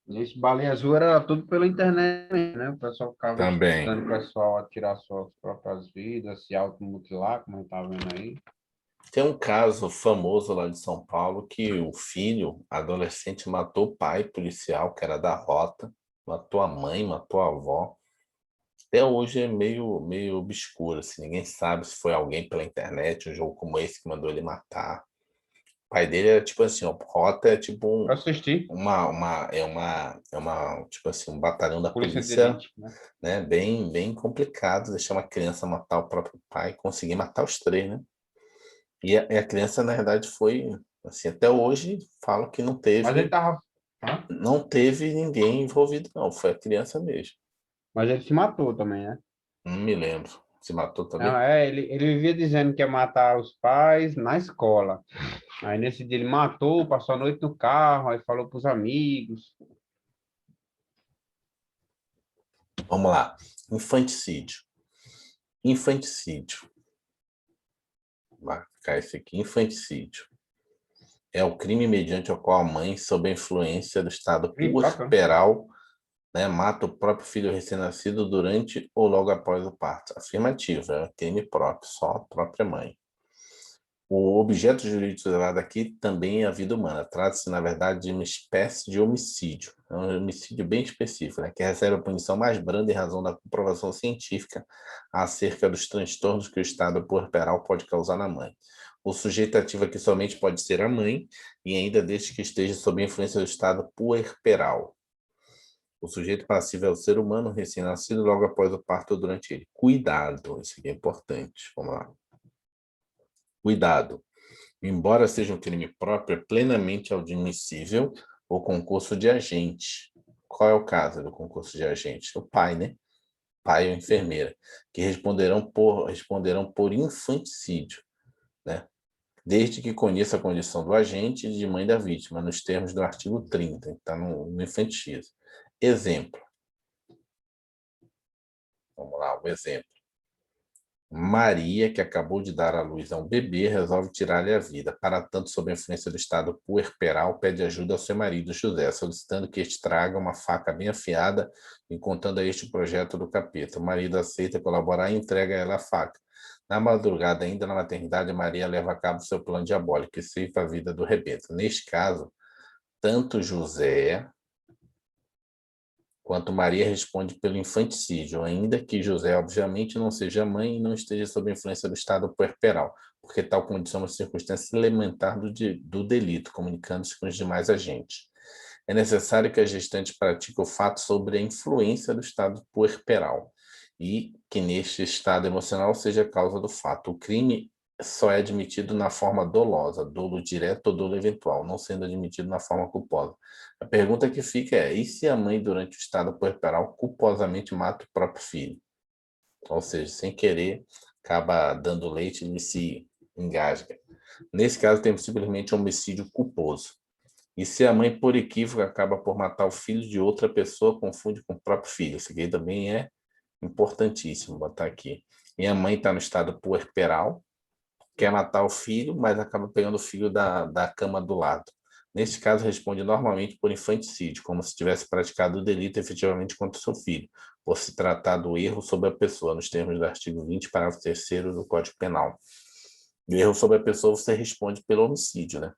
E esse baleia azul era tudo pela internet, né? O pessoal ficava também. incitando o pessoal a tirar suas próprias vidas, se automutilar, como eu estava vendo aí. Tem um caso famoso lá de São Paulo que o filho, adolescente, matou o pai policial, que era da rota, matou a mãe, matou a avó. Até hoje é meio obscuro, assim, ninguém sabe se foi alguém pela internet, um jogo como esse que mandou ele matar. O pai dele era tipo assim, ó, rota é tipo Eu assisti. tipo assim, um batalhão da Polícia de polícia, Elite, né? né? Bem complicado deixar uma criança matar o próprio pai, conseguir matar os três, né? E a criança, na verdade, foi, assim, até hoje, falo que não Mas ele teve, tava. Hã? não teve ninguém envolvido, não. Foi a criança mesmo. Mas ele se matou também, né? Não me lembro. Se matou Não, também? ele vivia dizendo que ia matar os pais na escola. Aí nesse dia ele matou, passou a noite no carro, aí falou pros amigos. Vamos lá. Infanticídio. Infanticídio. Vai ficar esse aqui. Infanticídio. É o crime mediante o qual a mãe, sob a influência do estado Crime próprio, né? puerperal, né, mata o próprio filho recém-nascido durante ou logo após o parto. Afirmativo, é um crime próprio, só a própria mãe. O objeto jurídico tutelado aqui também é a vida humana. Trata-se, na verdade, de uma espécie de homicídio. É um homicídio bem específico, né, que recebe a punição mais branda em razão da comprovação científica acerca dos transtornos que o estado puerperal pode causar na mãe. O sujeito ativo aqui somente pode ser a mãe, e ainda desde que esteja sob a influência do estado puerperal. O sujeito passivo é o ser humano recém-nascido logo após o parto ou durante ele. Cuidado, isso aqui é importante. Vamos lá. Cuidado. Embora seja um crime próprio, é plenamente admissível o concurso de agente. Qual é o caso do concurso de agente? O pai, né? Pai ou enfermeira, que responderão por infanticídio, né? Desde que conheça a condição do agente e de mãe da vítima, nos termos do artigo 30, está no infanticídio. Exemplo. Vamos lá, o exemplo. Maria, que acabou de dar à luz a um bebê, resolve tirar-lhe a vida. Para tanto, sob a influência do estado puerperal, pede ajuda ao seu marido, José, solicitando que este traga uma faca bem afiada e contando a este o projeto do capeta. O marido aceita colaborar e entrega a ela a faca. Na madrugada, ainda na maternidade, Maria leva a cabo seu plano diabólico e ceifa a vida do rebento. Neste caso, tanto José quanto Maria responde pelo infanticídio, ainda que José, obviamente, não seja mãe e não esteja sob a influência do estado puerperal, porque tal condição é uma circunstância elementar do delito, comunicando-se com os demais agentes. É necessário que a gestante pratique o fato sobre a influência do estado puerperal e que neste estado emocional seja a causa do fato. O crime só é admitido na forma dolosa, dolo direto ou dolo eventual, não sendo admitido na forma culposa. A pergunta que fica é: e se a mãe, durante o estado puerperal, culposamente mata o próprio filho? Ou seja, sem querer, acaba dando leite e se engasga. Nesse caso, temos simplesmente um homicídio culposo. E se a mãe, por equívoco, acaba por matar o filho de outra pessoa, confunde com o próprio filho. Isso aqui também é importantíssimo botar aqui. E a mãe está no estado puerperal, quer matar o filho, mas acaba pegando o filho da cama do lado. Neste caso, responde normalmente por infanticídio, como se tivesse praticado o delito efetivamente contra o seu filho, por se tratar do erro sobre a pessoa, nos termos do artigo 20, parágrafo 3º do Código Penal. E o erro sobre a pessoa você responde pelo homicídio, né?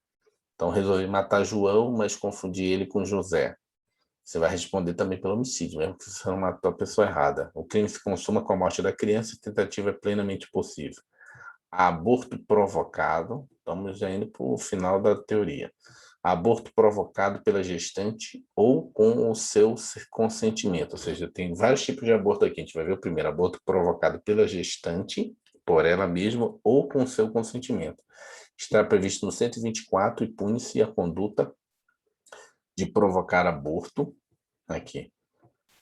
Então, resolvi matar João, mas confundi ele com José. Você vai responder também pelo homicídio, mesmo que você não matou a pessoa errada. O crime se consuma com a morte da criança e tentativa é plenamente possível. Aborto provocado, estamos já indo para o final da teoria. Aborto provocado pela gestante ou com o seu consentimento, ou seja, tem vários tipos de aborto aqui. A gente vai ver o primeiro, aborto provocado pela gestante, por ela mesma ou com o seu consentimento. Está previsto no 124 e pune-se a conduta de provocar aborto, aqui,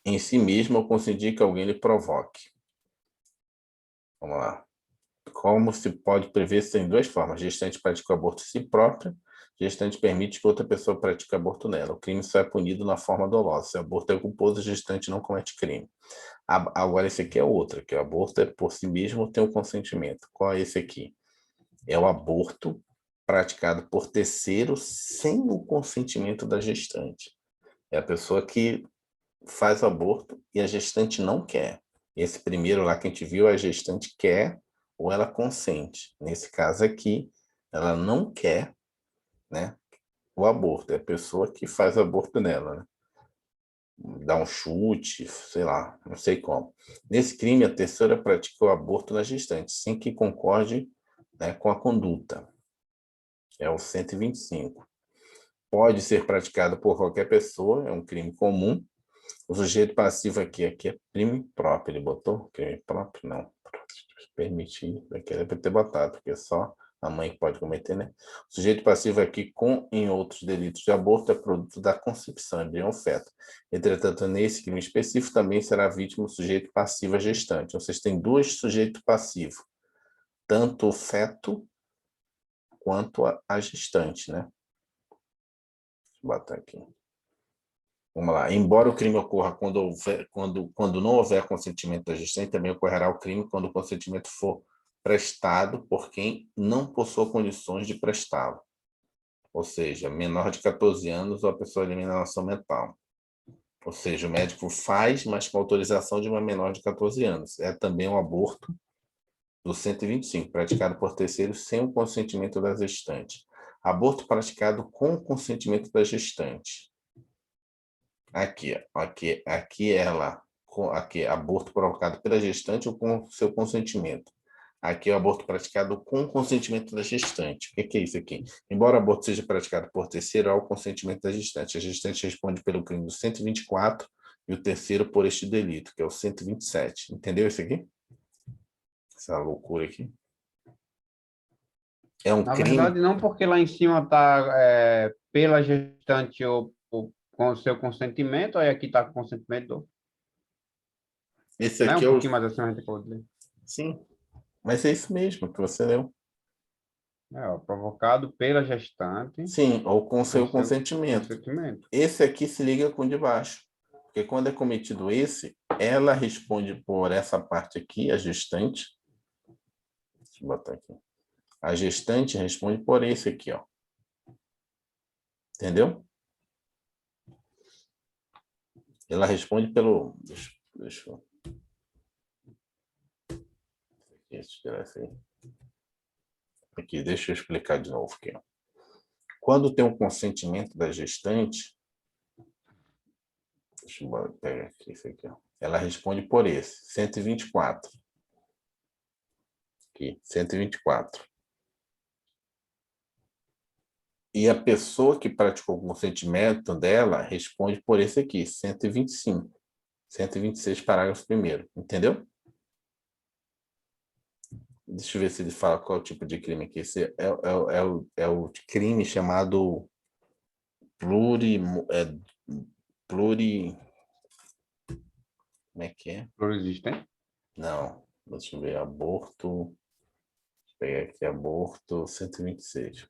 em si mesmo ou consentir que alguém lhe provoque. Vamos lá. Como se pode prever, se tem duas formas. Gestante pratica o aborto em si própria, gestante permite que outra pessoa pratique aborto nela. O crime só é punido na forma dolosa. Se o aborto é culposo, a gestante não comete crime. Agora, esse aqui é outra, que o aborto é por si mesmo tem o consentimento. Qual é esse aqui? É o aborto praticado por terceiro sem o consentimento da gestante. É a pessoa que faz o aborto e a gestante não quer. Esse primeiro lá que a gente viu, a gestante quer ou ela consente. Nesse caso aqui, ela não quer, né, o aborto. É a pessoa que faz aborto nela, né? Dá um chute, sei lá, não sei como. Nesse crime, a terceira pratica o aborto na gestante, sem que concorde, né, com a conduta. É o 125. Pode ser praticado por qualquer pessoa, é um crime comum. O sujeito passivo aqui é crime próprio. Ele botou crime próprio? Não. Permitir, aqui deve ter botado, porque é só a mãe que pode cometer, né? O sujeito passivo aqui, com em outros delitos de aborto, é produto da concepção, embrião feto. Entretanto, nesse crime específico, também será vítima o sujeito passivo a gestante. Então, vocês têm dois sujeitos passivos, tanto o feto quanto a gestante, né? Deixa eu botar aqui. Vamos lá. Embora o crime ocorra quando não houver consentimento da gestante, também ocorrerá o crime quando o consentimento for prestado por quem não possua condições de prestá-lo. Ou seja, menor de 14 anos ou a pessoa de alienação mental. Ou seja, o médico faz, mas com autorização de uma menor de 14 anos. É também um aborto do 125, praticado por terceiros sem o consentimento da gestante. Aborto praticado com o consentimento da gestante. Aqui, aborto provocado pela gestante ou com seu consentimento. Aqui é o aborto praticado com o consentimento da gestante. O que é isso aqui? Embora o aborto seja praticado por terceiro, há o consentimento da gestante. A gestante responde pelo crime do 124 e o terceiro por este delito, que é o 127. Entendeu isso aqui? Essa loucura aqui. É um Na crime. verdade, não, porque lá em cima está pela gestante ou com o seu consentimento, aí aqui está com consentimento do... Esse Né? aqui Um é o. pouquinho mais acima a gente pode ler. Sim, mas é isso mesmo que você leu. É, ó, provocado pela gestante Sim, ou com com seu seu consentimento. consentimento. Esse aqui se liga com o de baixo. Porque quando é cometido esse, ela responde por essa parte aqui, a gestante. Deixa eu botar aqui. A gestante responde por esse aqui, ó. Entendeu? Ela responde pelo. Deixa eu. Tirar esse aí. Aqui, deixa eu explicar de novo aqui, ó. Quando tem um consentimento da gestante, deixa eu pegar aqui esse aqui, ó. Ela responde por esse, 124. Aqui, 124. E a pessoa que praticou o consentimento dela responde por esse aqui, 125. 126, parágrafo 1º. Entendeu? Deixa eu ver se ele fala qual é o tipo de crime aqui. Esse é o crime chamado pluri... pluri... Como é que é? Pluriexistente? Não, deixa eu ver. Aborto... Vou pegar aqui, aborto 126.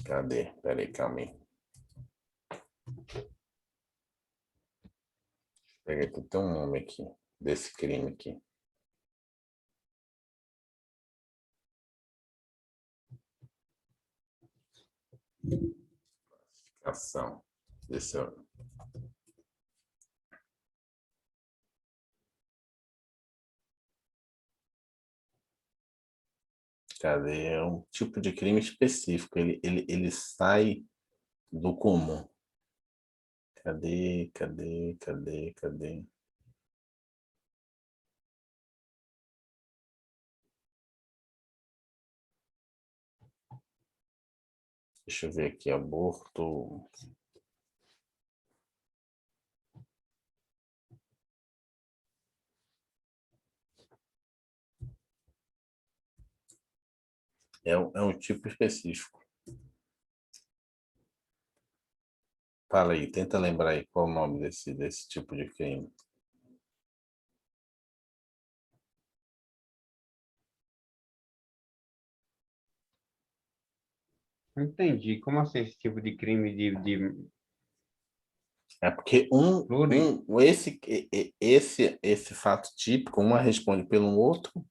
Cadê? Peraí, calma aí. Pega aqui, tem um nome aqui, desse crime aqui. Ação. Deixa eu... Cadê? É um tipo de crime específico. Ele sai do comum. Cadê, cadê, cadê, cadê? Deixa eu ver aqui, aborto. É um tipo específico. Fala aí, tenta lembrar aí qual o nome desse tipo de crime. Entendi. Como assim esse tipo de crime de É porque pluri... esse fato típico, uma responde pelo outro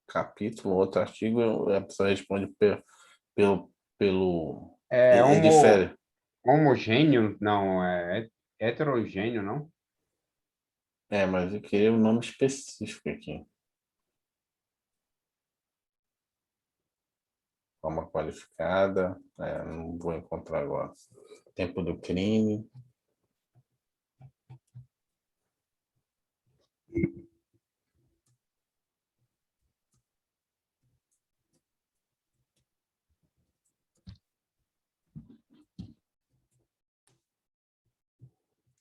capítulo, outro artigo, a pessoa responde pelo É ele difere. homogêneo? Não, é heterogêneo, não? Mas eu queria um nome específico aqui. Forma qualificada. Não vou encontrar agora. Tempo do crime.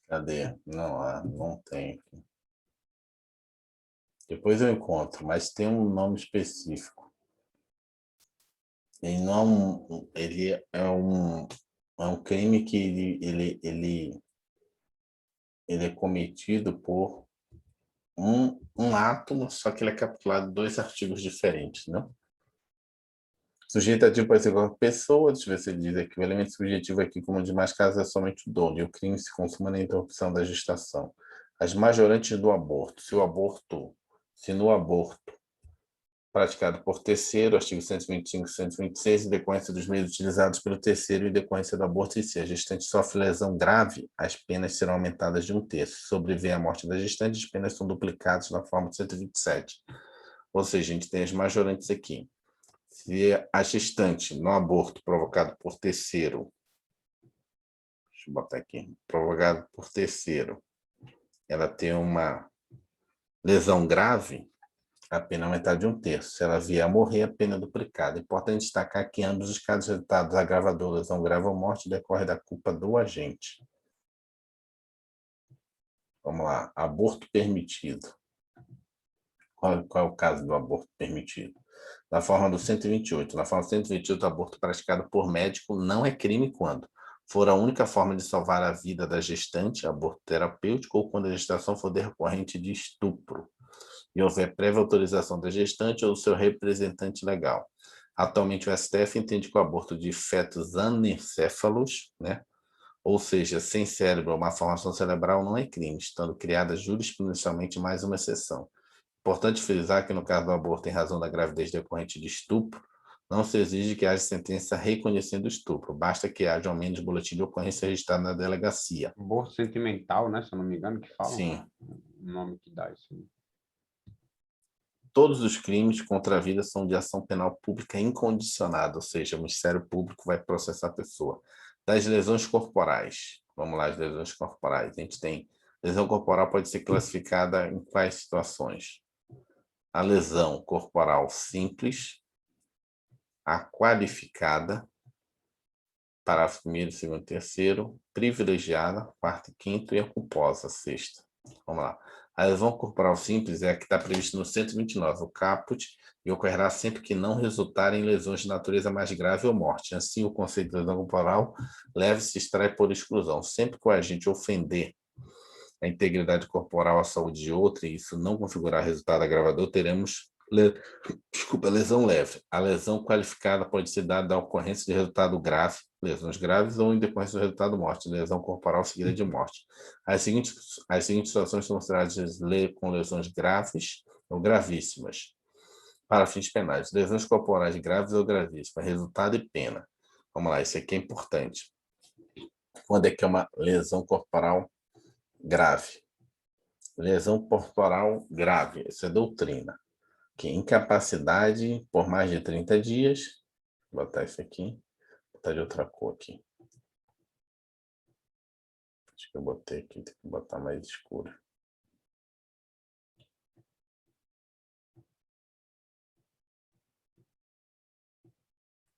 Cadê? Não tem aqui. Depois eu encontro, mas tem um nome específico. Ele não, ele é um crime que ele é cometido por um ato, só que ele é capturado em 2 artigos diferentes, né? Sujeito ativo pode ser igual a pessoa, deixa eu ver se ele diz aqui, o elemento subjetivo aqui, como demais casos, é somente o dolo, e o crime se consuma na interrupção da gestação. As majorantes do aborto, se no aborto praticado por terceiro, artigo 125 e 126, em decorrência dos meios utilizados pelo terceiro e em decorrência do aborto em si, a gestante sofre lesão grave, as penas serão aumentadas de 1/3. Se sobreviver à morte da gestante, as penas são duplicadas na forma de 127. Ou seja, a gente tem as majorantes aqui. Se a gestante, no aborto provocado por terceiro, deixa eu botar aqui, provocado por terceiro, ela tem uma lesão grave, a pena aumentar de 1/3. Se ela vier a morrer, a pena é duplicada. É importante destacar que ambos os casos resultados agravador, lesão grave ou morte decorre da culpa do agente. Vamos lá, aborto permitido. Qual é o caso do aborto permitido? Na forma do 128. Na forma do 128, o aborto praticado por médico não é crime quando for a única forma de salvar a vida da gestante, aborto terapêutico, ou quando a gestação for decorrente de estupro e houver prévia autorização da gestante ou do seu representante legal. Atualmente, o STF entende que o aborto de fetos anencéfalos, né, ou seja, sem cérebro ou má formação cerebral, não é crime, estando criada jurisprudencialmente mais uma exceção. Importante frisar que, no caso do aborto em razão da gravidez decorrente de estupro, não se exige que haja sentença reconhecendo o estupro, basta que haja ao menos boletim de ocorrência registrado na delegacia. Aborto sentimental, né? Se eu não me engano, que falam. Sim. O nome que dá isso. Todos os crimes contra a vida são de ação penal pública incondicionada, ou seja, o Ministério Público vai processar a pessoa. Das lesões corporais, vamos lá, as lesões corporais. A gente tem, lesão corporal pode ser classificada em quais situações? A lesão corporal simples, a qualificada, parágrafo 1º, 2º, 3º, privilegiada, 4º e 5º, e a culposa, 6ª. Vamos lá. A lesão corporal simples é a que está prevista no 129, o caput, e ocorrerá sempre que não resultar em lesões de natureza mais grave ou morte. Assim, o conceito de lesão corporal leve-se extrai por exclusão. Sempre que o agente ofender a integridade corporal, a saúde de outro, e isso não configurar resultado agravador, teremos lesão leve. A lesão qualificada pode ser dada da ocorrência de resultado grave, lesões graves, ou em decorrência do resultado morte, lesão corporal seguida de morte. As seguintes situações são consideradas com lesões graves ou gravíssimas, para fins penais. Lesões corporais graves ou gravíssimas, resultado e pena. Vamos lá, isso aqui é importante. Quando é que é uma lesão corporal grave? Lesão corporal grave, isso é doutrina. Que incapacidade por mais de 30 dias. Vou botar isso aqui. Vou botar de outra cor aqui. Acho que eu botei aqui, tem que botar mais escuro.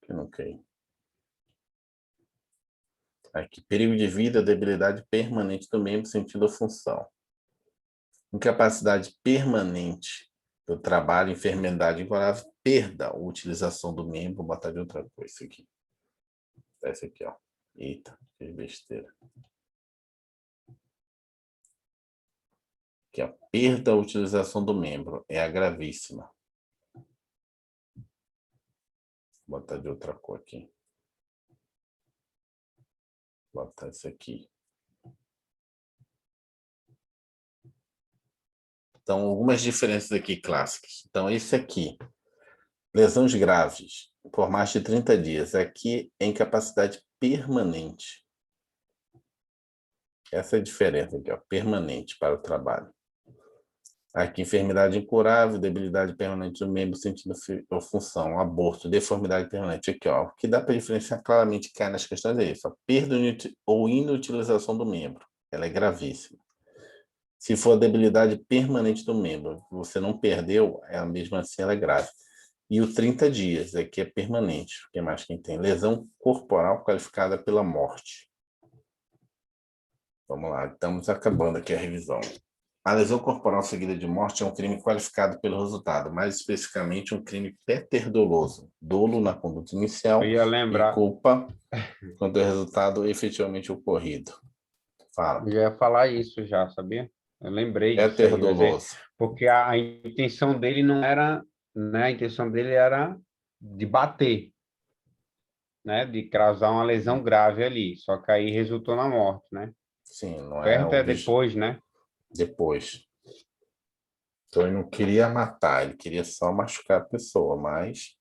Que não quer. Aqui, perigo de vida, debilidade permanente do membro, sentido ou função. Incapacidade permanente do trabalho, enfermidade incurável, perda ou utilização do membro. Vou botar de outra cor isso aqui. Esse aqui, ó. Eita, fiz besteira. Aqui, ó. Perda ou utilização do membro é a gravíssima. Vou botar de outra cor aqui. Vou botar isso aqui. Então, algumas diferenças aqui clássicas. Então, esse aqui, lesões graves por mais de 30 dias. Aqui é incapacidade permanente. Essa é a diferença aqui, ó, permanente para o trabalho. Aqui, enfermidade incurável, debilidade permanente do membro, sentido ou função, aborto, deformidade permanente. Aqui, ó, o que dá para diferenciar claramente cai nas questões é isso, a perda ou inutilização do membro. Ela é gravíssima. Se for a debilidade permanente do membro, você não perdeu, ela mesmo assim ela é grave. E o 30 dias, aqui é permanente. O que mais que tem? Lesão corporal qualificada pela morte. Vamos lá, estamos acabando aqui a revisão. A lesão corporal seguida de morte é um crime qualificado pelo resultado, mais especificamente um crime peterdoloso, dolo na conduta inicial Eu ia e lembrar, culpa quanto ao resultado efetivamente ocorrido. Fala. eu ia falar isso já, sabia? Eu lembrei disso aí, eu ia dizer, Peterdoloso. porque a intenção dele não era, né? A intenção dele era de bater, né? De causar uma lesão grave ali, só que aí resultou na morte, né? Sim, não é Perto o é depois, né? depois. Então ele não queria matar, ele queria só machucar a pessoa, mas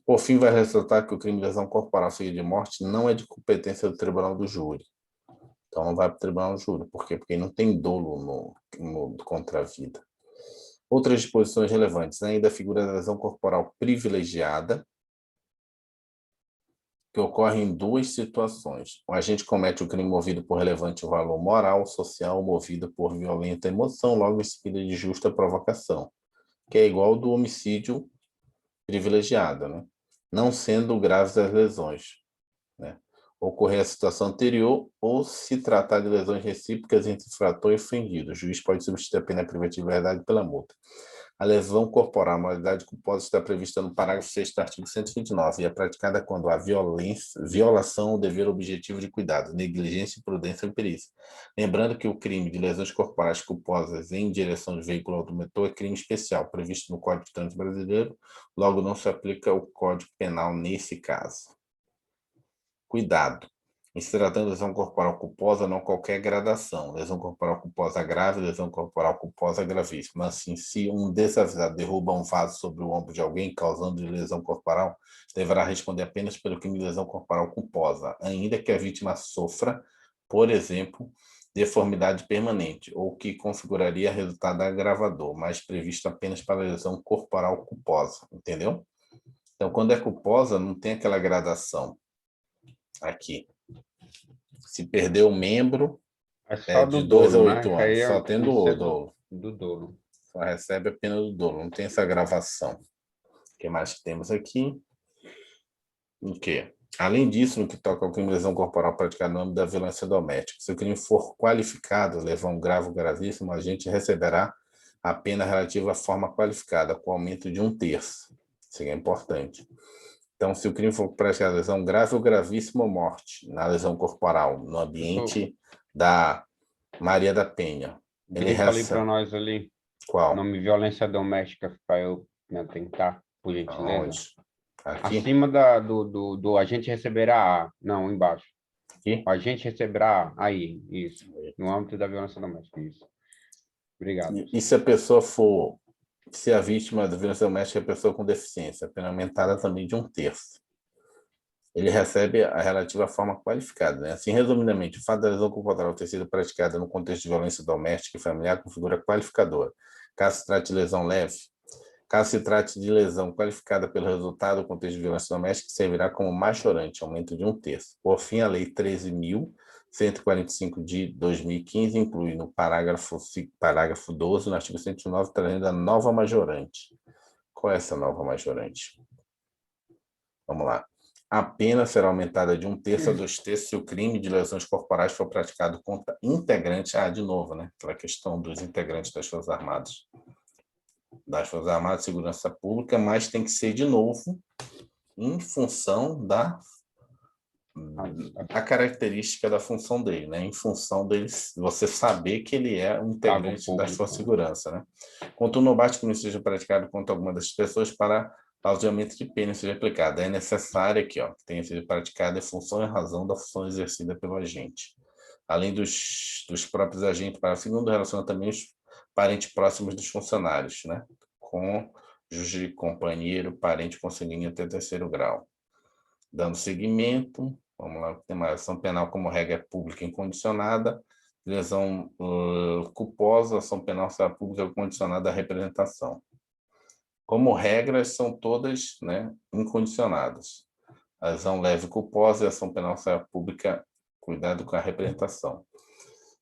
por fim vai resultar que o crime de lesão corporal seguida de morte não é de competência do tribunal do júri. Então não vai para o tribunal do júri. Por quê? Porque não tem dolo contra a vida. Outras disposições relevantes, né? Ainda a figura da lesão corporal privilegiada, que ocorre em duas situações. O agente comete o crime movido por relevante valor moral, social, movido por violenta emoção, logo em seguida de justa provocação, que é igual ao do homicídio privilegiado, né? Não sendo graves as lesões, né? Ocorrer a situação anterior ou se tratar de lesões recíprocas entre infrator e ofendido. O juiz pode substituir a pena privativa de liberdade pela multa. A lesão corporal, a modalidade culposa, está prevista no parágrafo 6º do artigo 129 e é praticada quando há violação ao dever objetivo de cuidado, negligência, imprudência ou perícia. Lembrando que o crime de lesões corporais culposas em direção de veículo automotor é crime especial, previsto no Código de Trânsito Brasileiro, logo não se aplica o Código Penal nesse caso. Cuidado. Em se tratando de lesão corporal culposa, não qualquer gradação. Lesão corporal culposa grave, lesão corporal culposa gravíssima. Assim, se um desavisado derruba um vaso sobre o ombro de alguém, causando lesão corporal, deverá responder apenas pelo crime de lesão corporal culposa, ainda que a vítima sofra, por exemplo, deformidade permanente, ou que configuraria resultado agravador, mas previsto apenas para lesão corporal culposa. Entendeu? Então, quando é culposa, não tem aquela gradação aqui. Se perder o membro, É é só do de 2 a dolo, né? 8 Que aí anos, só tendo isso o é dolo. do dolo. Só recebe a pena do dolo, não tem essa gravação. O que mais que temos aqui? O quê? Além disso, no que toca ao crime de lesão corporal praticado no âmbito da violência doméstica, se o crime for qualificado, levar um grave ou gravíssimo, a gente receberá a pena relativa à forma qualificada, com aumento de 1/3. Isso é importante. Então, se o crime for praticado lesão grave ou gravíssima ou morte na lesão corporal, no ambiente da Maria da Penha, ele Grita ali para recebe... nós ali, Qual? nome violência doméstica, para eu me atentar, por gentileza. Aonde? Aqui? Acima do agente receberá A. Não, embaixo. Aqui? O agente receberá A. Aí, isso. No âmbito da violência doméstica, isso. Obrigado. E se a pessoa for... Se a vítima da violência doméstica é a pessoa com deficiência, a pena aumentada também de 1/3. Ele recebe a relativa forma qualificada, né? Assim, resumidamente, o fato da lesão corporal ter sido praticada no contexto de violência doméstica e familiar configura qualificadora. Caso se trate de lesão leve, caso se trate de lesão qualificada pelo resultado do contexto de violência doméstica, servirá como majorante, aumento de 1/3. Por fim, a Lei 13.145 de 2015 inclui no parágrafo 12, no artigo 109, trazendo a nova majorante. Qual é essa nova majorante? Vamos lá. A pena será aumentada de 1/3 a 2/3 se o crime de lesões corporais for praticado contra integrantes. De novo, né? Aquela questão dos integrantes das Forças Armadas. Das Forças Armadas e Segurança Pública, mas tem que ser, de novo, em função da característica da função dele, né? Em função dele, você saber que ele é um integrante das Forças de Segurança, né? Contudo, não basta que não seja praticado contra alguma das pessoas para aumento de pena seja aplicado. É necessário aqui, ó, que tenha sido praticada em função e razão da função exercida pelo agente. Além dos próprios agentes, para segundo relaciona também os parentes próximos dos funcionários, né? Cônjuge, companheiro, parente consanguíneo até 3º grau. Dando seguimento, vamos lá, tem uma ação penal como regra pública incondicionada, Lesão culposa, ação penal será pública condicionada à representação. Como regras, são todas, né, incondicionadas. A lesão leve culposa e a ação penal será pública, cuidado com a representação.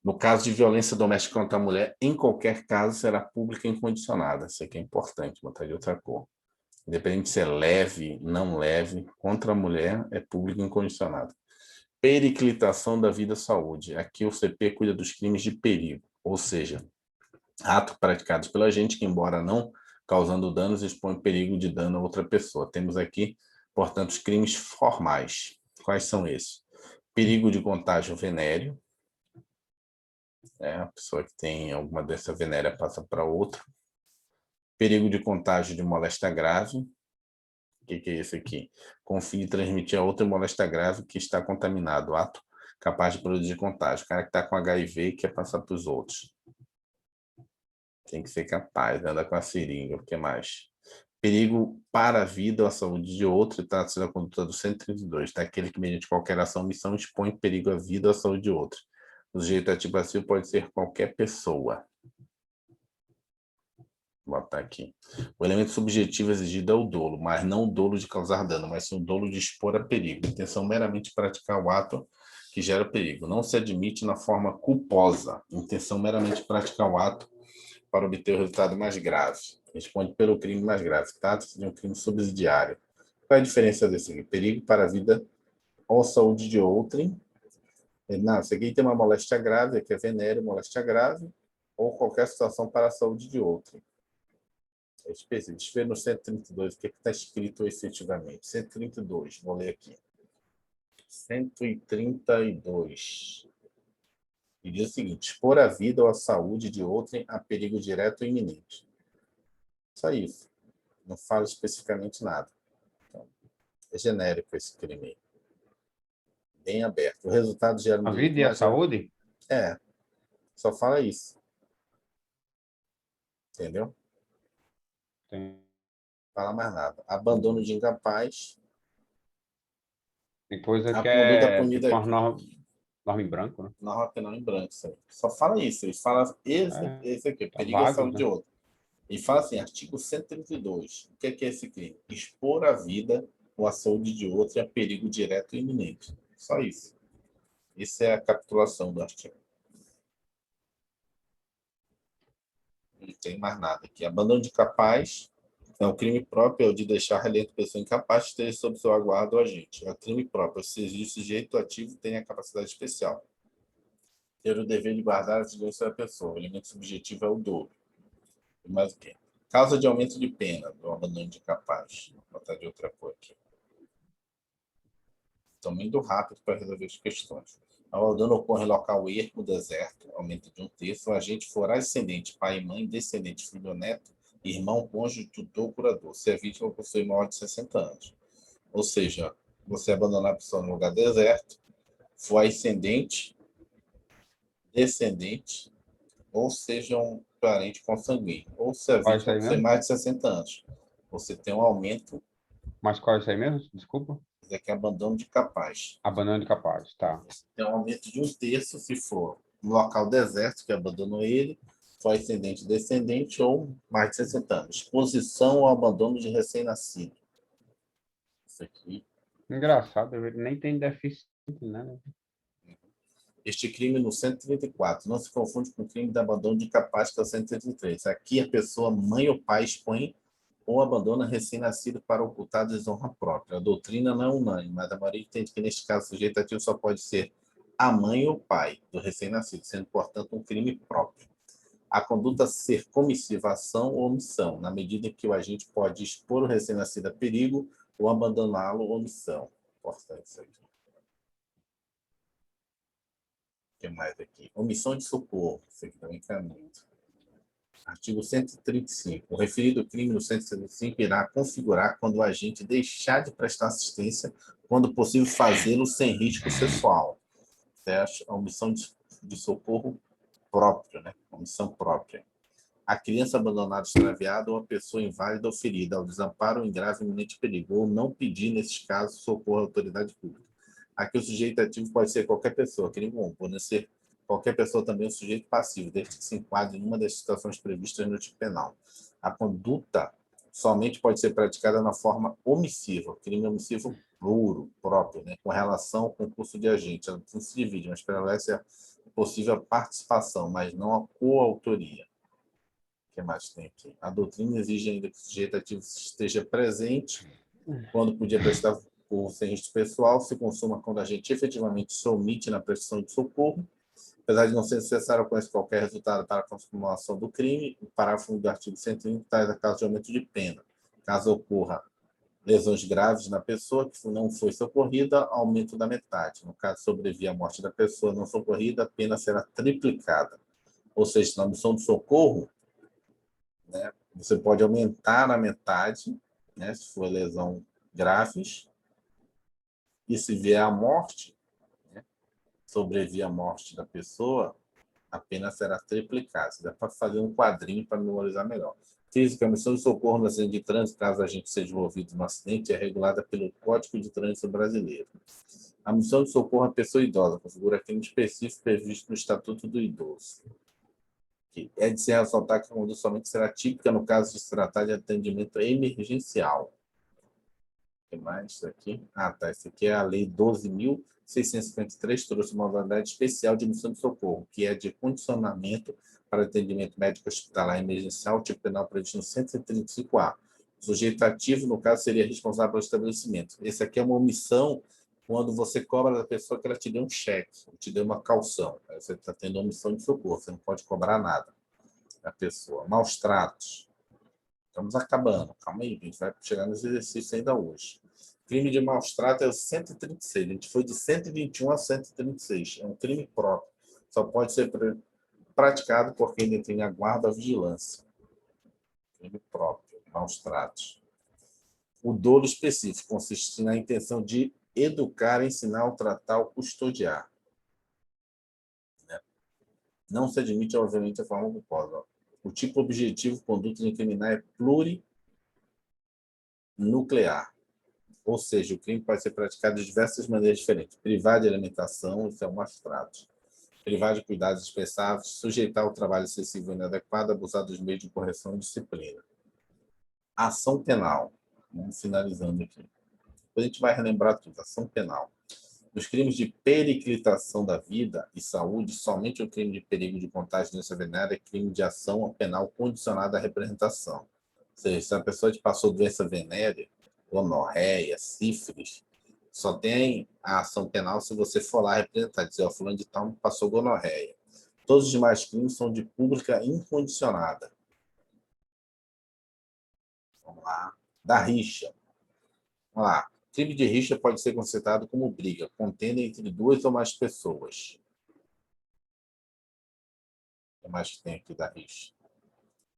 No caso de violência doméstica contra a mulher, em qualquer caso, será pública incondicionada. Isso aqui é importante, botar de outra cor. Independente se é leve, não leve, contra a mulher é pública incondicionada. Periclitação da vida e saúde. Aqui o CP cuida dos crimes de perigo, ou seja, atos praticados pela gente que, embora não causando danos, expõe perigo de dano a outra pessoa. Temos aqui, portanto, os crimes formais. Quais são esses? Perigo de contágio venéreo. A pessoa que tem alguma doença venérea passa para outra. Perigo de contágio de moléstia grave. O que é esse aqui? Confie em transmitir a outra moléstia grave que está contaminado. Ato capaz de produzir contágio. O cara que está com HIV e quer passar para os outros. Tem que ser capaz, anda com a seringa. O que mais? Perigo para a vida ou a saúde de outro, trata-se da conduta do 132, daquele que, mediante qualquer ação ou missão, expõe perigo à vida ou à saúde de outro. O sujeito ativo passivo pode ser qualquer pessoa. Vou botar aqui. O elemento subjetivo exigido é o dolo, mas não o dolo de causar dano, mas sim o dolo de expor a perigo. Intenção meramente praticar o ato que gera perigo. Não se admite na forma culposa. Intenção meramente praticar o ato para obter o resultado mais grave. Responde pelo crime mais grave. Trata-se de um crime subsidiário. Qual é a diferença desse aqui? Perigo para a vida ou saúde de outrem. Não, isso aqui tem uma moléstia grave, que é venéreo, moléstia grave, ou qualquer situação para a saúde de outrem. É específico. Deixa eu ver no 132 o que está escrito efetivamente. 132, vou ler aqui. 132. E diz o seguinte: expor a vida ou a saúde de outrem a perigo direto ou iminente. Só isso. Não fala especificamente nada. Então, é genérico esse crime aí. Bem aberto. O resultado gera um A delito vida e a mais... saúde? Só fala isso. Entendeu? Tem, Fala mais nada. Abandono de incapaz. tem coisa A que conduta é punida tipo uma aqui. norma em branco, né? Norma penal em branco. Isso aí. Só fala isso. Ele fala É, esse aqui. tá Perigo à vago, saúde de né? outro. E fala assim, artigo 132. O que é esse crime? Expor a vida ou a saúde de outro a perigo direto e iminente. Só isso. Isso é a capitulação do artigo. Não tem mais nada aqui. Abandono de capaz é o crime próprio, é o de deixar a relento pessoa incapaz de ter sob seu aguardo o agente. É o crime próprio, ou seja, o sujeito ativo tem a capacidade especial. Ter o dever de guardar a vigilância da pessoa. O elemento subjetivo é o dolo. E mais o quê? Causa de aumento de pena do abandono de capaz. Vou botar de outra cor aqui. Estão indo rápido para resolver as questões. O abandono ocorre em local ermo, deserto, aumento de 1/3. O agente for ascendente, pai e mãe, descendente, filho ou neto, irmão, cônjuge, tutor, curador. Se a vítima possui maior de 60 anos. Ou seja, você abandonar a pessoa no lugar deserto, for ascendente, descendente, ou seja um parente consanguíneo. Ou se a Qual é isso vítima aí possui mesmo? mais de 60 anos. Você tem um aumento, Mas qual é isso aí mesmo? Desculpa. isso aqui é abandono de capaz. Abandono de capaz, tá. Tem um aumento de 1/3 se for no local deserto, que abandonou ele, foi ascendente descendente ou mais de 60 anos. Exposição ao abandono de recém-nascido. Isso aqui. Engraçado, ele nem tem deficiente, né? Este crime no 134 não se confunde com o crime de abandono de capaz, que é o 133. Aqui a pessoa, mãe ou pai, expõe ou abandona recém-nascido para ocultar a desonra própria. A doutrina não é unânime, mas a maioria entende que, neste caso, o sujeito ativo só pode ser a mãe ou pai do recém-nascido, sendo, portanto, um crime próprio. A conduta ser comissiva, ação ou omissão, na medida em que o agente pode expor o recém-nascido a perigo ou abandoná-lo ou omissão. Importante isso aqui. O que mais aqui? Omissão de socorro. Isso aqui também cai muito. Artigo 135. O referido crime no 135 irá configurar quando o agente deixar de prestar assistência, quando possível fazê-lo sem risco pessoal. Certo? A omissão de socorro próprio, né? Omissão própria. A criança abandonada, extraviada ou a pessoa inválida ou ferida ao desamparo ou em grave iminente perigo, ou não pedir, nesses casos, socorro à autoridade pública. Aqui o sujeito ativo pode ser qualquer pessoa, crime comum, podem ser qualquer pessoa também é um sujeito passivo, desde que se enquadre em uma das situações previstas no tipo penal. A conduta somente pode ser praticada na forma omissiva, crime omissivo puro, próprio, né, com relação ao concurso de agente. Ela não se divide, mas prevalece a possível participação, mas não a coautoria. O que mais tem aqui? A doutrina exige ainda que o sujeito ativo esteja presente quando podia prestar por sem risco pessoal, se consuma quando a gente efetivamente se omite na prestação de socorro, apesar de não ser necessário conhecer qualquer resultado para a consumação do crime. O parágrafo do artigo 130 traz a caso de aumento de pena. Caso ocorra lesões graves na pessoa que não foi socorrida, aumento da metade. No caso, sobrevir à morte da pessoa não socorrida, a pena será triplicada. Ou seja, na missão de socorro, né, você pode aumentar na metade, né, se for lesão graves, e se vier a morte, né, sobreviver à morte da pessoa, a pena será triplicada. Dá para fazer um quadrinho para memorizar melhor. Física, a missão de socorro no acidente de trânsito, caso a gente seja envolvido no acidente, é regulada pelo Código de Trânsito Brasileiro. A missão de socorro à pessoa idosa configura crime específico previsto no Estatuto do Idoso. É de se ressaltar que a conduta somente será típica no caso de se tratar de atendimento emergencial. O que mais isso aqui? Tá. Isso aqui é a Lei 12.653, trouxe uma modalidade especial de missão de socorro, que é de condicionamento para atendimento médico hospitalar emergencial, tipo penal previsto no 135A. O sujeito ativo, no caso, seria responsável pelo estabelecimento. Esse aqui é uma omissão quando você cobra da pessoa que ela te deu um cheque, te deu uma caução. Aí você está tendo omissão de socorro, você não pode cobrar nada da pessoa. Maus tratos. Estamos acabando. Calma aí, a gente vai chegar nos exercícios ainda hoje. Crime de maus tratos é o 136. A gente foi de 121 a 136. É um crime próprio. Só pode ser praticado por quem detém a guarda ou vigilância. Crime próprio, maus tratos. O dolo específico consiste na intenção de educar, ensinar, ou tratar ou custodiar. Não se admite, obviamente, a forma culposa. O tipo objetivo, conduta de criminar é plurinuclear. Ou seja, o crime pode ser praticado de diversas maneiras diferentes. Privar de alimentação, isso é um maus tratos. Privar de cuidados dispensáveis, sujeitar ao trabalho excessivo e inadequado, abusar dos meios de correção e disciplina. Ação penal. Vamos finalizando aqui. Depois a gente vai relembrar tudo. Ação penal. Nos crimes de periclitação da vida e saúde, somente o crime de perigo de contágio de doença venérea é crime de ação penal condicionada à representação. Ou seja, se a pessoa te passou doença venérea, gonorreia, sífilis, só tem a ação penal se você for lá representar, dizer, fulano de tal me passou gonorreia. Todos os demais crimes são de pública incondicionada. Vamos lá. Da rixa. Vamos lá. Crime de rixa pode ser considerado como briga, contenda entre duas ou mais pessoas. O que mais que tem aqui da rixa?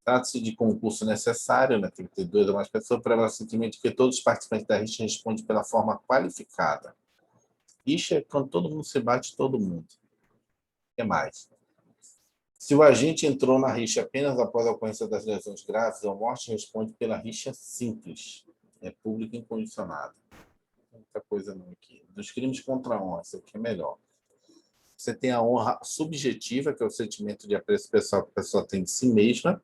Trata-se de concurso necessário, né? Tem que ter duas ou mais pessoas, para o sentimento de que todos os participantes da rixa respondem pela forma qualificada. Rixa é quando todo mundo se bate, todo mundo. O que mais? Se o agente entrou na rixa apenas após a ocorrência das lesões graves ou morte, responde pela rixa simples. É público incondicionado. Muita coisa não aqui. Dos crimes contra a honra, isso aqui é melhor. Você tem a honra subjetiva, que é o sentimento de apreço pessoal que a pessoa tem de si mesma.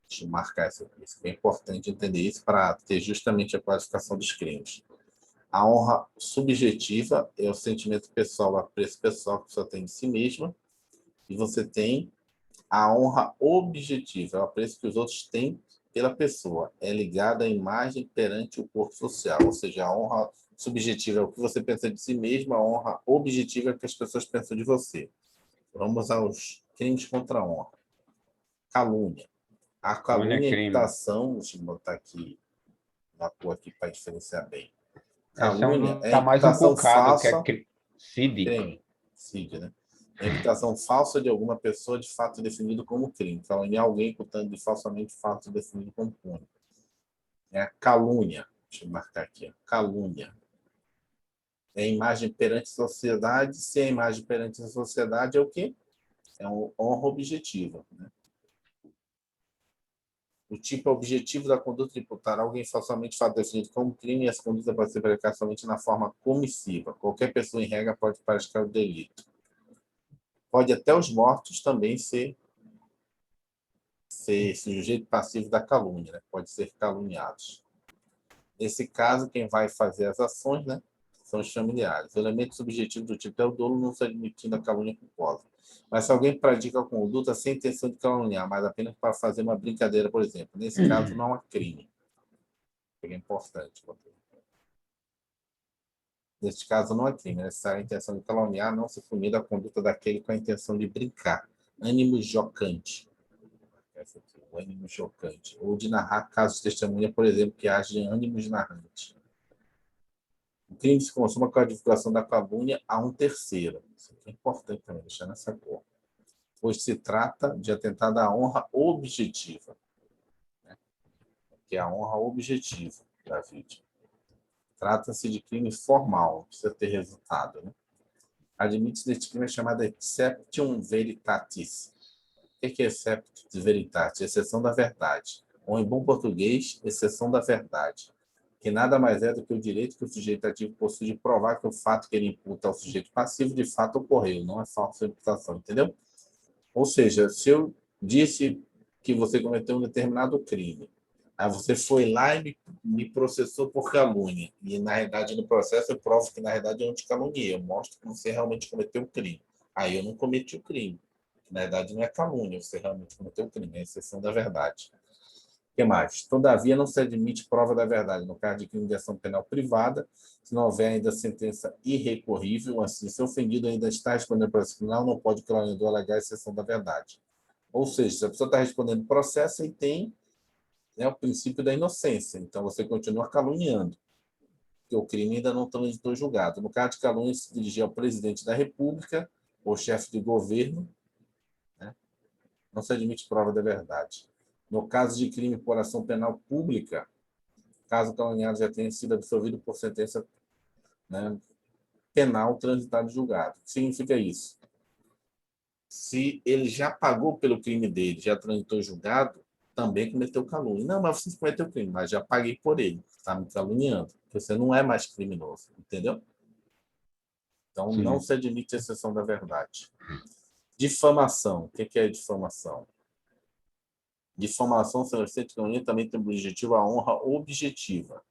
Deixa eu marcar isso aqui. Isso é importante entender isso para ter justamente a classificação dos crimes. A honra subjetiva é o sentimento pessoal, o apreço pessoal que a pessoa tem de si mesma. E você tem a honra objetiva, é o apreço que os outros têm pela pessoa. É ligada à imagem perante o corpo social. Ou seja, a honra subjetiva é o que você pensa de si mesmo, a honra objetiva é o que as pessoas pensam de você. Vamos aos crimes contra a honra. Calúnia. A Calúnia é calúnia é a crime. imputação, deixa eu botar aqui na cor aqui para diferenciar bem. Esse é Calúnia é a tá mais um imputação cucado, que é falsa, CID. crime, CID, né? É a imputação falsa de alguma pessoa de fato definido como crime. Caluniar alguém imputando de falsamente fato definido como crime. É a calúnia. Deixa eu marcar aqui. Calúnia. É a imagem perante a sociedade. Se a imagem perante a sociedade é o quê? É uma honra objetiva, né? O tipo objetivo da conduta de imputar alguém falsamente fato definido como crime e essa conduta pode ser praticada somente na forma comissiva. Qualquer pessoa, em regra, pode praticar o delito. Pode até os mortos também ser sujeito passivo da calúnia, né? Pode ser caluniados. Nesse caso, quem vai fazer as ações, né, são os familiares. O elemento subjetivo do tipo é o dolo, não se admitindo a calúnia culposa. Mas se alguém pratica a conduta sem intenção de caluniar, mas apenas para fazer uma brincadeira, por exemplo, nesse caso não há crime. É importante. Neste caso não há crime. É necessária a intenção de caluniar, não se punir da conduta daquele com a intenção de brincar. Ânimo jocante. O ânimo chocante. Ou de narrar casos de testemunha, por exemplo, que age em ânimos narrantes. O crime se consuma com a divulgação da calúnia a um terceiro. Isso aqui é importante também, deixar nessa cor. Pois se trata de atentado à honra objetiva, né? Que é a honra objetiva da vítima. Trata-se de crime formal, não precisa ter resultado, né? Admite-se deste crime a chamada exceptum veritatis. O que é exceptum veritatis? Exceção da verdade. Ou, em bom português, exceção da verdade. Que nada mais é do que o direito que o sujeito ativo possui de provar que o fato que ele imputa ao sujeito passivo de fato ocorreu, não é falsa imputação, entendeu? Ou seja, se eu disse que você cometeu um determinado crime, aí você foi lá e me processou por calúnia, e na realidade no processo eu provo que na realidade eu não te caluniei, eu mostro que você realmente cometeu o crime. Aí eu não cometi o crime. Na verdade não é calúnia, você realmente cometeu o crime, é a exceção da verdade. O que mais? Todavia, não se admite prova da verdade no caso de crime de ação penal privada, se não houver ainda sentença irrecorrível, assim, se o ofendido ainda está respondendo processo criminal, não pode o caluniador alegar a exceção da verdade. Ou seja, se a pessoa está respondendo processo, e tem, né, o princípio da inocência, então você continua caluniando, porque o crime ainda não transitou julgado. No caso de calúnia, se dirigir ao presidente da República ou chefe de governo, né, não se admite prova da verdade. No caso de crime por ação penal pública, caso o caluniado já tenha sido absolvido por sentença, né, penal transitada em julgado. O que significa isso? Se ele já pagou pelo crime dele, já transitou em julgado, também cometeu calúnia. Não, mas você cometeu crime, mas já paguei por ele. Está me caluniando. Você não é mais criminoso, entendeu? Então, não Sim. se admite a exceção da verdade. Difamação. O que é difamação? Difamação, sem efeito de calúnia, também tem o objetivo a honra objetiva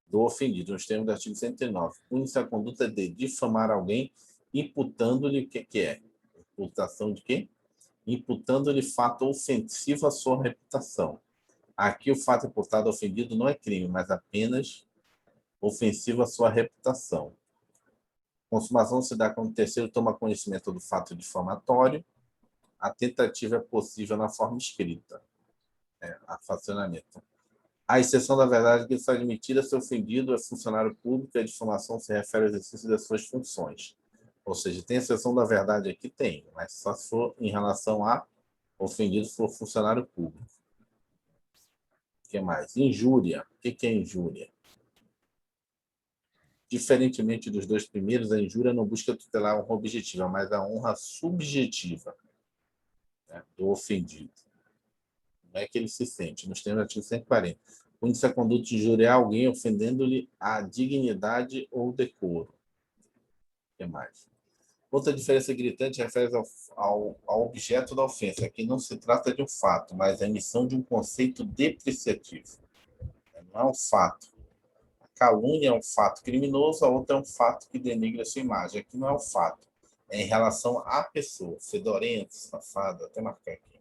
do ofendido, nos termos do artigo 109. Pune-se a conduta de difamar alguém, imputando-lhe o que é? Imputação de quê? Imputando-lhe fato ofensivo à sua reputação. Aqui o fato imputado ao ofendido não é crime, mas apenas ofensivo à sua reputação. Consumação se dá quando o terceiro toma conhecimento do fato difamatório. A tentativa é possível na forma escrita. Afacionamento. A exceção da verdade que está admitida se o ofendido é funcionário público e a difamação se refere ao exercício das suas funções. Ou seja, tem exceção da verdade aqui? Tem, mas só se for em relação a ofendido for funcionário público. O que mais? Injúria. O que é injúria? Diferentemente dos dois primeiros, a injúria não busca tutelar a honra objetiva, mas a honra subjetiva, né, do ofendido. Não é que ele se sente. Nos termos do artigo 140. Quando a conduta de injuriar alguém ofendendo-lhe a dignidade ou decoro. O que mais? Outra diferença gritante refere ao objeto da ofensa. Aqui não se trata de um fato, mas a emissão de um conceito depreciativo. Não é um fato. A calúnia é um fato criminoso, a outra é um fato que denigra a sua imagem. Aqui não é um fato. É em relação à pessoa. Fedorento, safado, até marcar aqui.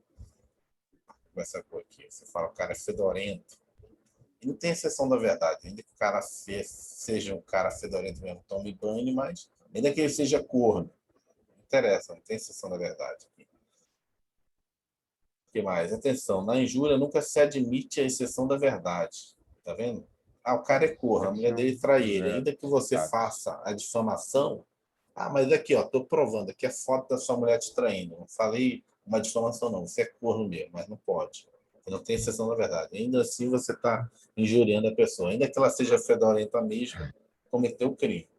Com essa cor aqui. Você fala, o cara é fedorento. E não tem exceção da verdade. Ainda que o cara seja um cara fedorento mesmo, tome banho, mas ainda que ele seja corno. Não interessa, não tem exceção da verdade. O que mais? Atenção, na injúria nunca se admite a exceção da verdade. Tá vendo? Ah, o cara é corno, a mulher dele trai ele. Ainda que você faça a difamação, mas aqui, ó, tô provando, aqui é foto da sua mulher te traindo. Não falei uma difamação, não. Você é corno mesmo, mas não pode. Não tem exceção da verdade. Ainda assim, você está injuriando a pessoa. Ainda que ela seja fedorenta mesmo, cometeu o crime.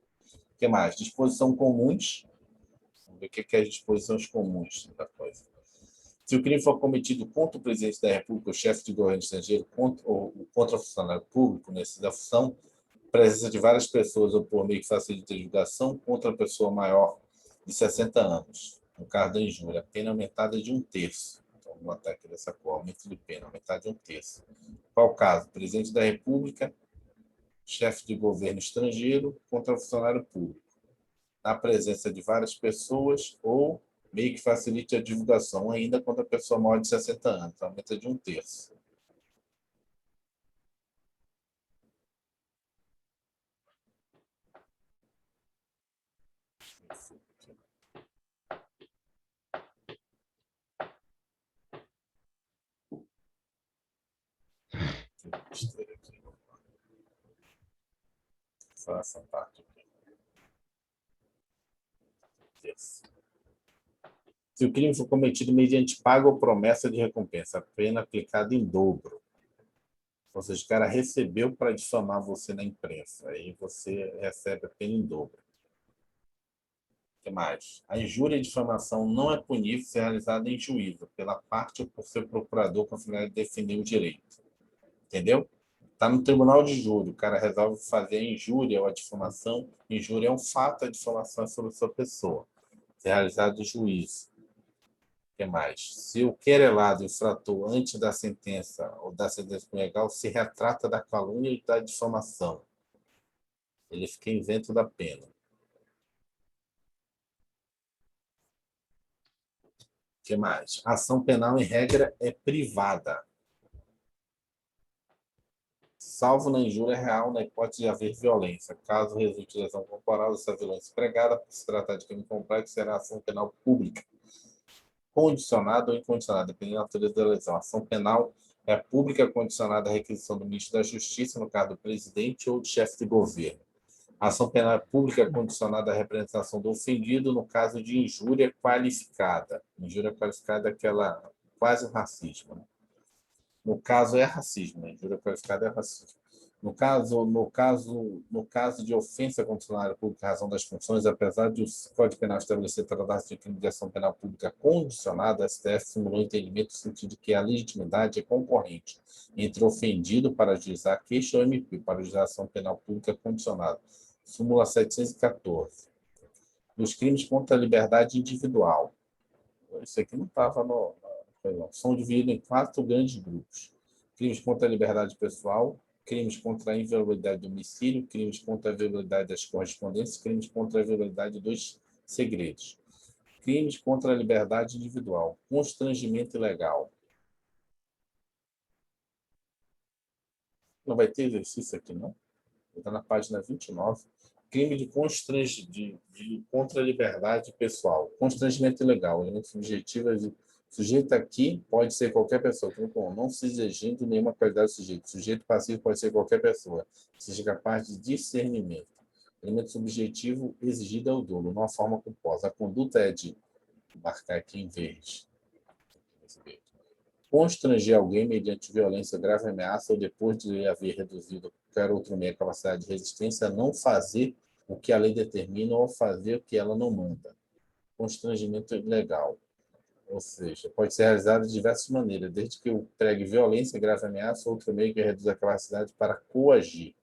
O que mais? Disposição comuns. Vamos ver o que é as disposições comuns da coisa. Se o crime for cometido contra o presidente da República, o chefe de governo estrangeiro, contra o funcionário público, nessa da função, presença de várias pessoas ou por meio que facilita a divulgação, contra a pessoa maior de 60 anos. No caso da injúria, a pena aumentada de 1/3. Então, vou botar aqui dessa cor, aumento de pena, aumentada de 1/3. Qual o caso? Presidente da República, chefe de governo estrangeiro contra funcionário público, na presença de várias pessoas ou meio que facilite a divulgação, ainda quando a pessoa maior de 60 anos, aumenta de 1/3. Só essa parte aqui. Se o crime for cometido mediante pago ou promessa de recompensa, a pena aplicada em dobro. Ou seja, o cara recebeu para difamar você na imprensa, aí você recebe a pena em dobro. O que mais? A injúria e difamação não é punível se realizada em juízo, pela parte ou por seu procurador com a finalidade de defender o direito. Entendeu? Está no tribunal de júri, o cara resolve fazer a injúria ou a difamação. Injúria é um fato, a difamação é sobre a sua pessoa. Se realizado em juízo. O que mais? Se o querelado, infrator, antes da sentença ou da sentença legal, se retrata da calúnia e da difamação, ele fica isento da pena. O que mais? A ação penal, em regra, é privada, salvo na injúria real, na hipótese de haver violência. Caso resulte de lesão corporal dessa violência empregada, por se tratar de crime complexo, será ação penal pública, condicionada ou incondicionada, dependendo da natureza da lesão. A ação penal é pública condicionada à requisição do ministro da Justiça, no caso do presidente ou do chefe de governo. A ação penal é pública condicionada à representação do ofendido, no caso de injúria qualificada. Injúria qualificada é aquela quase racismo, né? No caso é racismo, né? Injúria qualificada é racismo. No caso de ofensa contra o funcionário público em razão das funções, apesar de o Código Penal estabelecer tratar-se de crime de ação penal pública condicionada, a STF simulou entendimento no sentido de que a legitimidade é concorrente entre ofendido para ajuizar a queixa ou MP para ajuizar a ação penal pública condicionada. Súmula 714. Dos crimes contra a liberdade individual. Isso aqui não estava no... São divididos em 4 grandes grupos. Crimes contra a liberdade pessoal, crimes contra a inviolabilidade do domicílio, crimes contra a inviolabilidade das correspondências, crimes contra a inviolabilidade dos segredos. Crimes contra a liberdade individual, constrangimento ilegal. Não vai ter exercício aqui, não? Está na página 29. Crime de contra a liberdade pessoal. Constrangimento ilegal. Elemento subjetivo. Sujeito aqui pode ser qualquer pessoa. Não se exigindo nenhuma qualidade do sujeito. Sujeito passivo pode ser qualquer pessoa. Seja capaz de discernimento. Elemento subjetivo exigido é o dolo, não a forma composta. A conduta é de marcar aqui em verde. Constranger alguém mediante violência, grave ameaça ou depois de haver reduzido qualquer outro meio a capacidade de resistência, a não fazer o que a lei determina ou fazer o que ela não manda. Constrangimento ilegal. Ou seja, pode ser realizado de diversas maneiras, desde que empregue violência, grave ameaça ou outro meio que reduza a capacidade para coagir.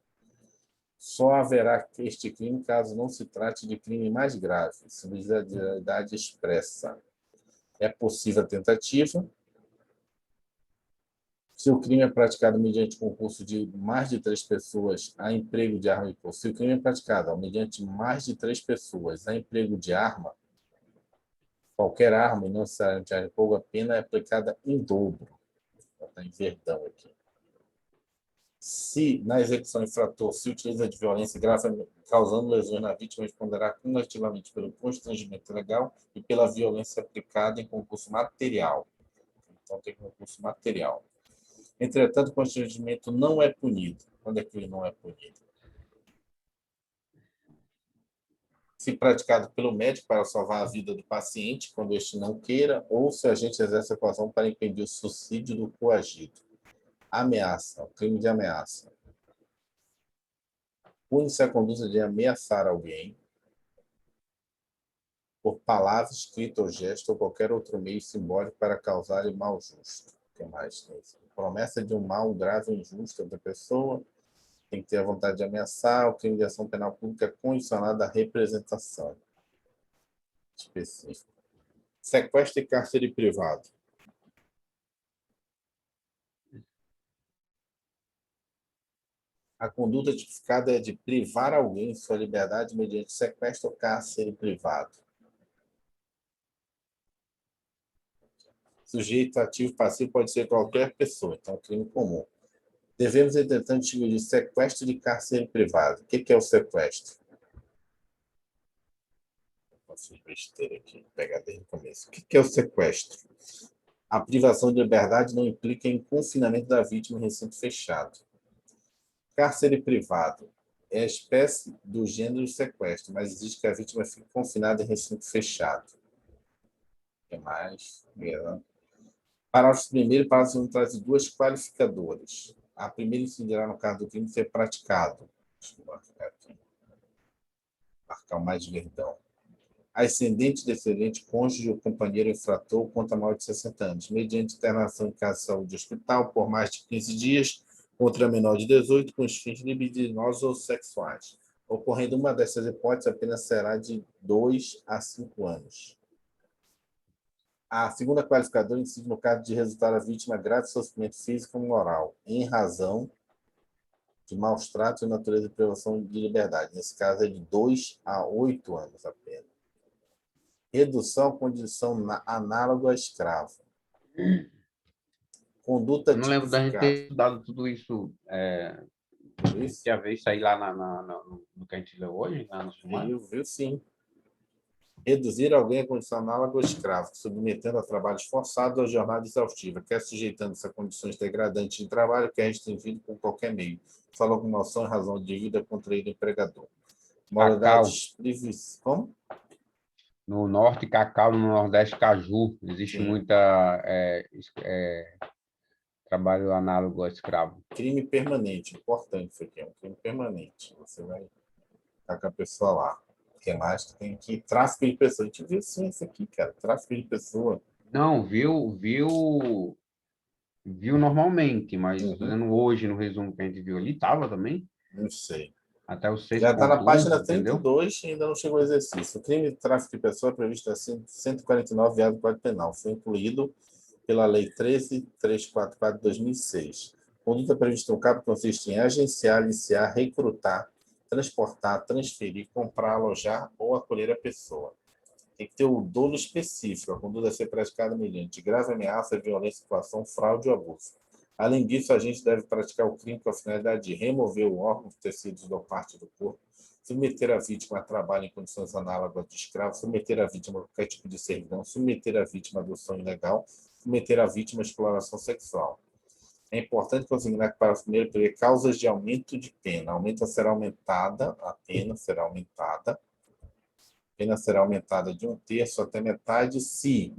Só haverá este crime caso não se trate de crime mais grave, subsidiariedade expressa. É possível a tentativa, se o crime é praticado mediante concurso de mais de 3 pessoas a emprego de arma de fogo. Se o crime é praticado mediante mais de 3 pessoas a emprego de arma, qualquer arma, e não necessariamente arma de fogo, a pena é aplicada em dobro. Está em verdão aqui. Se, na execução infrator, se utiliza de violência grave, causando lesões na vítima, responderá cumulativamente pelo constrangimento ilegal e pela violência aplicada em concurso material. Então, tem concurso material. Entretanto, o constrangimento não é punido. Quando é que ele não é punido? Se praticado pelo médico para salvar a vida do paciente, quando este não queira, ou se o agente exerce a coação para impedir o suicídio do coagido. Ameaça, o crime de ameaça. Pune-se a conduta de ameaçar alguém por palavra, escrita ou gesto ou qualquer outro meio simbólico para causar mal justo. O que mais tem? Promessa de um mal grave ou injusto da pessoa. Tem que ter a vontade de ameaçar. O crime de ação penal pública é condicionado à representação. específico. Sequestro e cárcere privado. A conduta tipificada é de privar alguém de sua liberdade mediante sequestro ou cárcere privado. Sujeito ativo passivo pode ser qualquer pessoa, então crime comum. Devemos, entretanto, distinguir de sequestro de cárcere privado. O que é o sequestro? Posso besteira aqui, vou pegar desde o começo. O que é o sequestro? A privação de liberdade não implica em confinamento da vítima em recinto fechado. Cárcere privado é a espécie do gênero sequestro, mas exige que a vítima fique confinada em recinto fechado. O que mais? Parágrafo 1º e parágrafo 2º trazem duas qualificadoras. A primeira incidirá no caso do crime ser praticado. Deixa eu marcar aqui. Marcar o mais verdão. Ascendente, descendente, cônjuge ou companheiro infrator contra maior de 60 anos, mediante internação em casa de saúde hospital por mais de 15 dias, contra menor de 18, com os fins libidinosos ou sexuais. Ocorrendo uma dessas hipóteses, a pena será de 2 a 5 anos. A segunda qualificadora incide no caso de resultar a vítima grave sofrimento físico ou moral, em razão de maus tratos e natureza de privação de liberdade. Nesse caso, é de 2 a 8 anos a pena. Redução à condição análoga a escravo. Conduta Eu não lembro da gente tipificada. ter estudado tudo isso. Isso? Tinha visto isso aí lá no que a gente leu hoje, lá no sumário. Viu sim. Reduzir alguém à condição análoga ao escravo, submetendo a trabalhos forçados ou jornada exaustiva, quer sujeitando-se a condições degradantes de trabalho, quer restringido por qualquer meio, só locomoção em razão de vida contraída empregador. Modalidades previstas. Como? No norte, cacau, no nordeste, caju. Existe Sim. muita trabalho análogo a escravo. Crime permanente, importante isso aqui, é um crime permanente. Você vai estar com a pessoa lá. O que mais que tem aqui? Tráfico de pessoa. A gente viu sim isso aqui, cara. Tráfico de pessoa. Não, viu normalmente, mas fazendo hoje no resumo que a gente viu ali, estava também, Não sei. até o Já está na 6.1, página entendeu? 32 e ainda não chegou ao exercício. O crime de tráfico de pessoa é previsto assim 149 do Código Penal. Foi incluído pela Lei 13.344 de 2006. Conduta prevista no caput consiste em agenciar, aliciar, recrutar, transportar, transferir, comprar, alojar ou acolher a pessoa. Tem que ter o dolo específico. A conduta a ser praticada mediante grave ameaça, violência, coação, fraude ou abuso. Além disso, a gente deve praticar o crime com a finalidade de remover o órgão, os tecidos ou parte do corpo, submeter a vítima a trabalho em condições análogas de escravo, submeter a vítima a qualquer tipo de servidão, submeter a vítima a adoção ilegal, submeter a vítima a exploração sexual. É importante consignar que, para o primeiro, prevê causas de aumento de pena. A pena será aumentada de 1/3 até metade se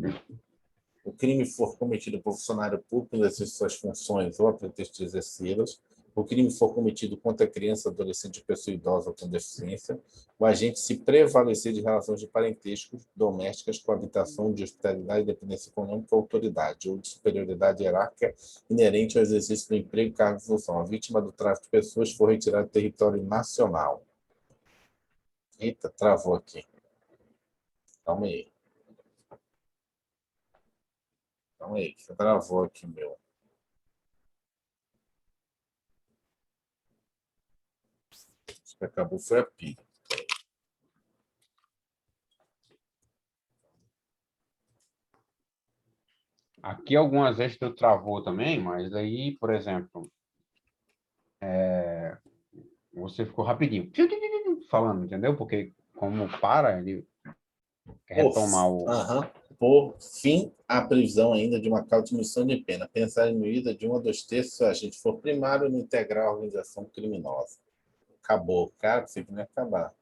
o crime for cometido por funcionário público no exercício de suas funções ou a pretexto de exercê-las, o crime for cometido contra criança, adolescente, pessoa idosa ou com deficiência, o agente se prevalecer de relações de parentesco, domésticas, coabitação, de hospitalidade, dependência econômica, autoridade ou de superioridade hierárquica inerente ao exercício do emprego, cargo e função. A vítima do tráfico de pessoas for retirada do território nacional. Eita, travou aqui. Calma aí. Calma aí, que travou aqui, meu. Acho que acabou, foi a pilha. Aqui algumas vezes tu travou também, mas aí, por exemplo, você ficou rapidinho falando, entendeu? Porque como para, ele quer retomar o... Por fim, a previsão ainda de uma causa de diminuição de pena. Pensar em medida de 1 a 2/3 se o agente for primário no integrar a organização criminosa. Acabou. Cara, isso aqui não vai acabar.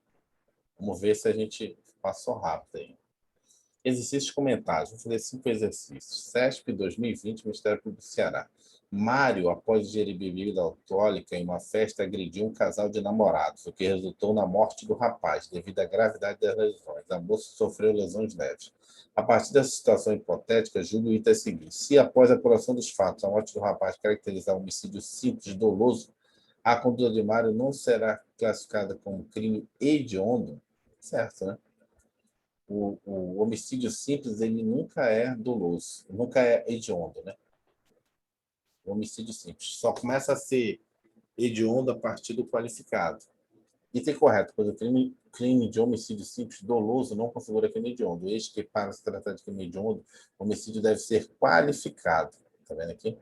Vamos ver se a gente passou rápido aí. Exercícios comentários. Vou fazer 5 exercícios. CESP 2020, Ministério Público do Ceará. Mário, após ingerir bebida alcoólica em uma festa, agrediu um casal de namorados, o que resultou na morte do rapaz, devido à gravidade das lesões. A moça sofreu lesões leves. A partir dessa situação hipotética, julgo o item seguinte. Se, após a apuração dos fatos, a morte do rapaz caracterizar um homicídio simples e doloso, a conduta de Mário não será classificada como crime hediondo, certo, né? o homicídio simples ele nunca é doloso, nunca é hediondo, né? O homicídio simples só começa a ser hediondo a partir do qualificado. E tem correto, pois o crime de homicídio simples doloso não configura crime hediondo. Eis que, para se tratar de crime hediondo, o homicídio deve ser qualificado. Está vendo aqui?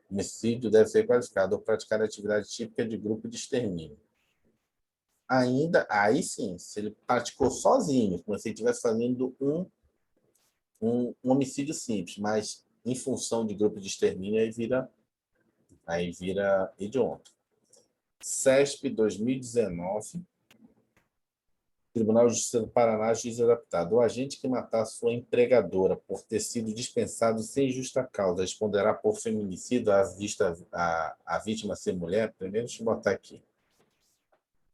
O homicídio deve ser qualificado ou praticar atividade típica de grupo de extermínio. Ainda, aí sim, se ele praticou sozinho, como se ele estivesse fazendo um homicídio simples, mas em função de grupo de extermínio, aí vira hediondo. CESP 2019, Tribunal de Justiça do Paraná, juiz adaptado. O agente que matar sua empregadora por ter sido dispensado sem justa causa responderá por feminicídio a vítima ser mulher? Primeiro, deixa eu botar aqui.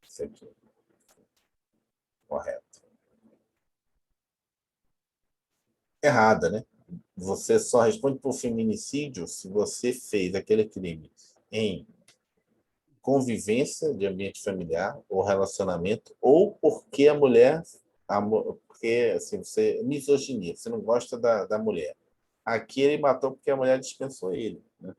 Isso aqui. Correto. Errada, né? Você só responde por feminicídio se você fez aquele crime em convivência de ambiente familiar ou relacionamento, ou porque a mulher, porque assim, você misoginia, você não gosta da mulher. Aqui ele matou porque a mulher dispensou ele, né,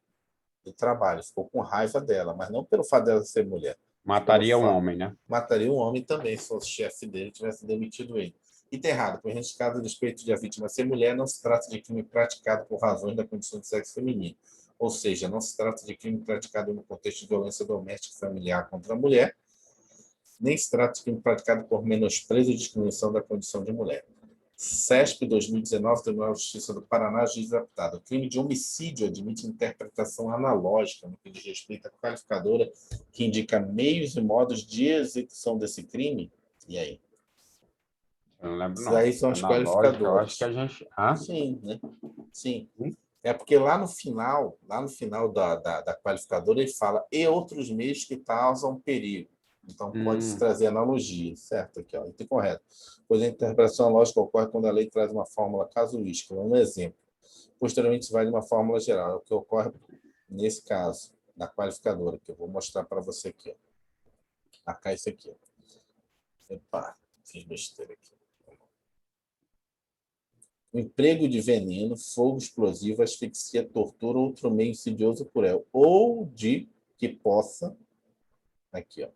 do trabalho, ficou com raiva dela, mas não pelo fato dela ser mulher. Mataria um homem, né? Mataria um homem também, se o chefe dele tivesse demitido ele. E está errado, pois neste caso, a respeito de a vítima ser mulher, não se trata de crime praticado por razões da condição de sexo feminino. Ou seja, não se trata de crime praticado no contexto de violência doméstica e familiar contra a mulher, nem se trata de crime praticado por menosprezo e discriminação da condição de mulher. CESP 2019, Tribunal de Justiça do Paraná, juiz adaptado. O crime de homicídio admite interpretação analógica no que diz respeito à qualificadora que indica meios e modos de execução desse crime. E aí? Eu não lembro, Esses não. aí são os Analógico, eu acho qualificadores. que a gente. Ah? Sim, né? Sim. Hum? É porque lá no final da qualificadora, ele fala e outros meios que causam perigo. Então, pode-se Hum. trazer analogia, certo? Aqui, ó, está correto. Pois a interpretação lógica ocorre quando a lei traz uma fórmula casuística, um exemplo. Posteriormente, se vai de uma fórmula geral. É o que ocorre nesse caso, na qualificadora, que eu vou mostrar para você aqui. Ó. Acá isso aqui. Ó. Epa, fiz besteira aqui. O emprego de veneno, fogo explosivo, asfixia, tortura ou outro meio insidioso cruel, ou de que possa, aqui, ó,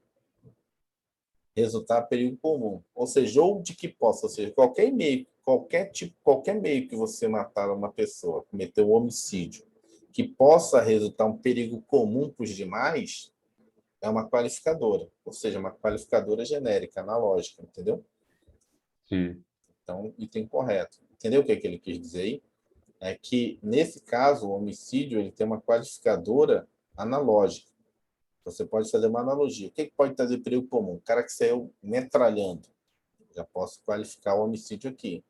resultar perigo comum. Ou seja, ou de que possa, ou seja, qualquer meio que você matar uma pessoa, cometer um homicídio, que possa resultar um perigo comum para os demais, é uma qualificadora, ou seja, uma qualificadora genérica, analógica, entendeu? Sim. Então, item correto. Entendeu o que ele quis dizer aí? É que, nesse caso, o homicídio ele tem uma qualificadora analógica. Você pode fazer uma analogia. O que pode trazer perigo comum? O cara que saiu metralhando. Já posso qualificar o homicídio aqui.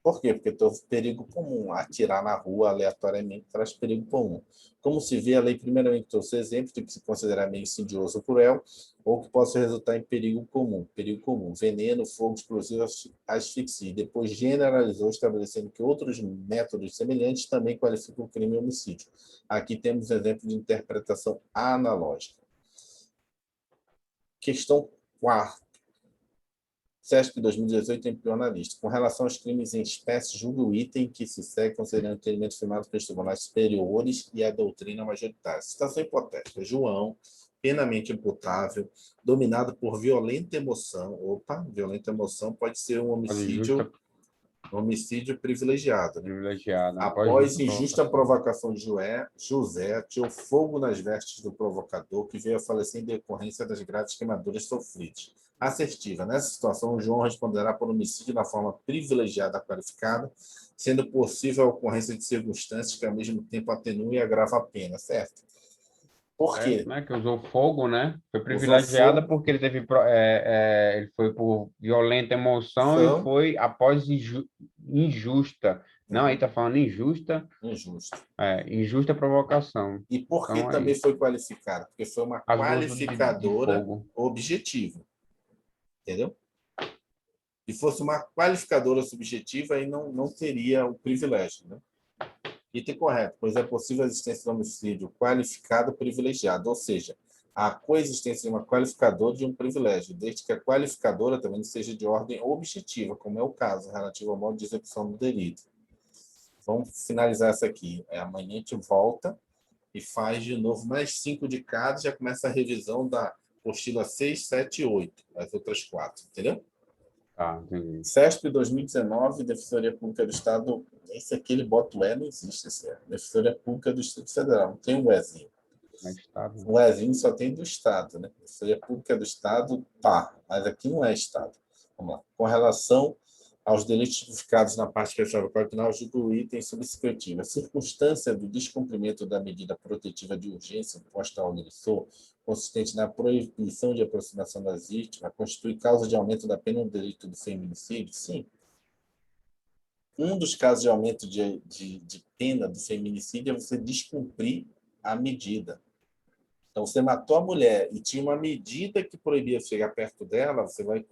Por quê? Porque tem perigo comum. Atirar na rua aleatoriamente traz perigo comum. Como se vê, a lei primeiramente trouxe exemplos de que se considerar meio insidioso ou cruel, ou que possa resultar em perigo comum. Perigo comum, veneno, fogo explosivo, asfixia. Depois generalizou, estabelecendo que outros métodos semelhantes também qualificam o crime e homicídio. Aqui temos exemplo de interpretação analógica. Questão 4. CESP 2018 ampliou na lista. Com relação aos crimes em espécie, julga o item que se segue considerando o entendimento firmado pelos tribunais superiores e a doutrina majoritária. Situação hipotética. João, penamente imputável, dominado por violenta emoção. Opa, violenta emoção pode ser um homicídio privilegiado, né? Privilegiado. Após Após justa injusta provocação. provocação de José, atirou fogo nas vestes do provocador, que veio a falecer em decorrência das graves queimaduras sofridas. Assertiva. Nessa situação, João responderá por homicídio na forma privilegiada qualificada, sendo possível a ocorrência de circunstâncias que, ao mesmo tempo, atenuam e agravam a pena, certo? Por Certo, quê? né? Que usou fogo, né? Foi Usou privilegiada fogo, porque ele teve, ele foi por violenta emoção e são foi após injusta. Não, aí tá falando injusta, injusto. injusta provocação. E por que Então, também aí, foi qualificado? Porque foi uma caso do uso de qualificadora fogo. objetiva, entendeu? Se fosse uma qualificadora subjetiva, aí não teria o privilégio. Né? Item correto, pois é possível a existência de homicídio qualificado privilegiado, ou seja, a coexistência de uma qualificadora e de um privilégio, desde que a qualificadora também seja de ordem objetiva, como é o caso relativo ao modo de execução do delito. Vamos finalizar essa aqui. Amanhã a gente volta e faz de novo mais 5 de cada, já começa a revisão da apostila 6, 7 e 8, as outras 4, entendeu? Tá, entendi. CESP 2019, Defensoria Pública do Estado, esse aqui ele bota o E, não existe esse E. Defensoria Pública do Distrito Federal, não tem um Ezinho. É Estado, né? O Ezinho só tem do Estado, né? Defensoria Pública do Estado, tá, mas aqui não é Estado. Vamos lá. Com relação aos delitos tipificados na parte especial do Código Penal, julgo o item subscritivo. A circunstância do descumprimento da medida protetiva de urgência imposta ao agressor, consistente na proibição de aproximação das vítimas, constitui causa de aumento da pena no delito do feminicídio? Sim. Um dos casos de aumento de pena do feminicídio é você descumprir a medida. Então, você matou a mulher e tinha uma medida que proibia chegar perto dela, você vai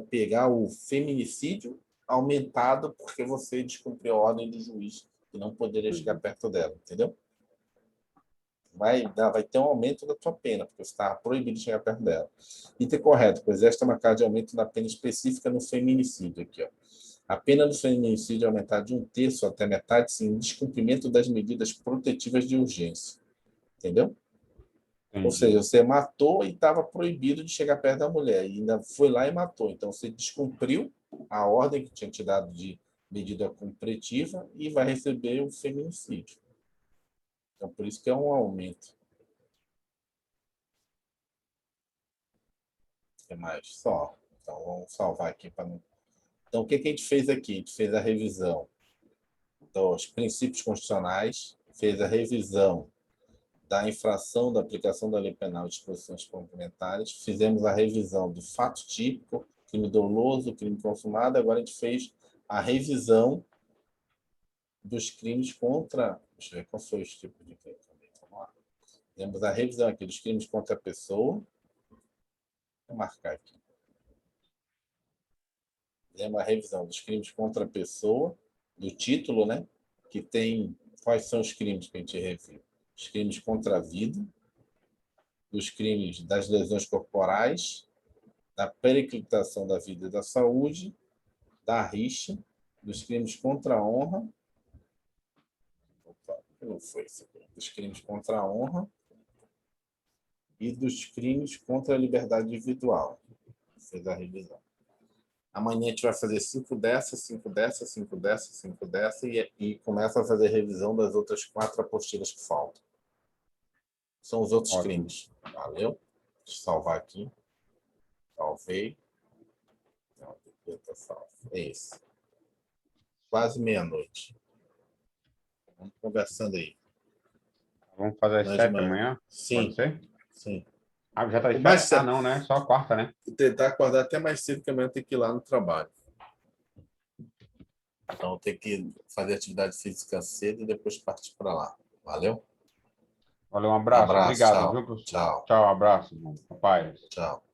pegar o feminicídio aumentado porque você descumpriu a ordem do juiz que não poderia chegar perto dela, entendeu? Vai ter um aumento da tua pena, porque você está proibido de chegar perto dela. Item correto, pois esta é uma causa de aumento da pena específica no feminicídio. Aqui, ó. A pena do feminicídio é aumentada de 1/3 até metade, sem descumprimento das medidas protetivas de urgência. Entendeu? Entendi. Ou seja, você matou e estava proibido de chegar perto da mulher, e ainda foi lá e matou. Então, você descumpriu a ordem que tinha te dado de medida cumpritiva e vai receber o feminicídio. Então, por isso que é um aumento. O que mais? Só. Então, vamos salvar aqui para não... Então, o que a gente fez aqui? A gente fez a revisão dos princípios constitucionais, fez a revisão da infração da aplicação da lei penal e disposições complementares, fizemos a revisão do fato típico, crime doloso, crime consumado, agora a gente fez a revisão dos crimes contra... Deixa eu ver qual foi os tipos de crime também. Vamos lá. Temos a revisão aqui dos crimes contra a pessoa. Vou marcar aqui. Temos a revisão dos crimes contra a pessoa, do título, né? Que tem... Quais são os crimes que a gente reviu? Os crimes contra a vida, dos crimes das lesões corporais, da periclitação da vida e da saúde, da rixa, dos crimes contra a honra. Opa, não foi isso aqui. Dos crimes contra a honra e dos crimes contra a liberdade individual. Fez a revisão. Amanhã a gente vai fazer 5 dessas, 5 dessas, 5 dessas, 5 dessas e começa a fazer revisão das outras 4 apostilas que faltam. São os outros crimes. Valeu? Deixa eu salvar aqui. Salvei. Não, é esse. Quase meia-noite. Vamos conversando aí. Vamos fazer às 7 amanhã? Sim. Pode ser? Sim. Ah, já tá de férias? Ah, não, né? Só a quarta, né? Vou tentar acordar até mais cedo, que amanhã tem que ir lá no trabalho. Então, tem que fazer atividade física cedo e depois partir para lá. Valeu? Valeu, um abraço. Obrigado, tchau. viu, professor? Tchau. Tchau, abraço, rapaz. Tchau.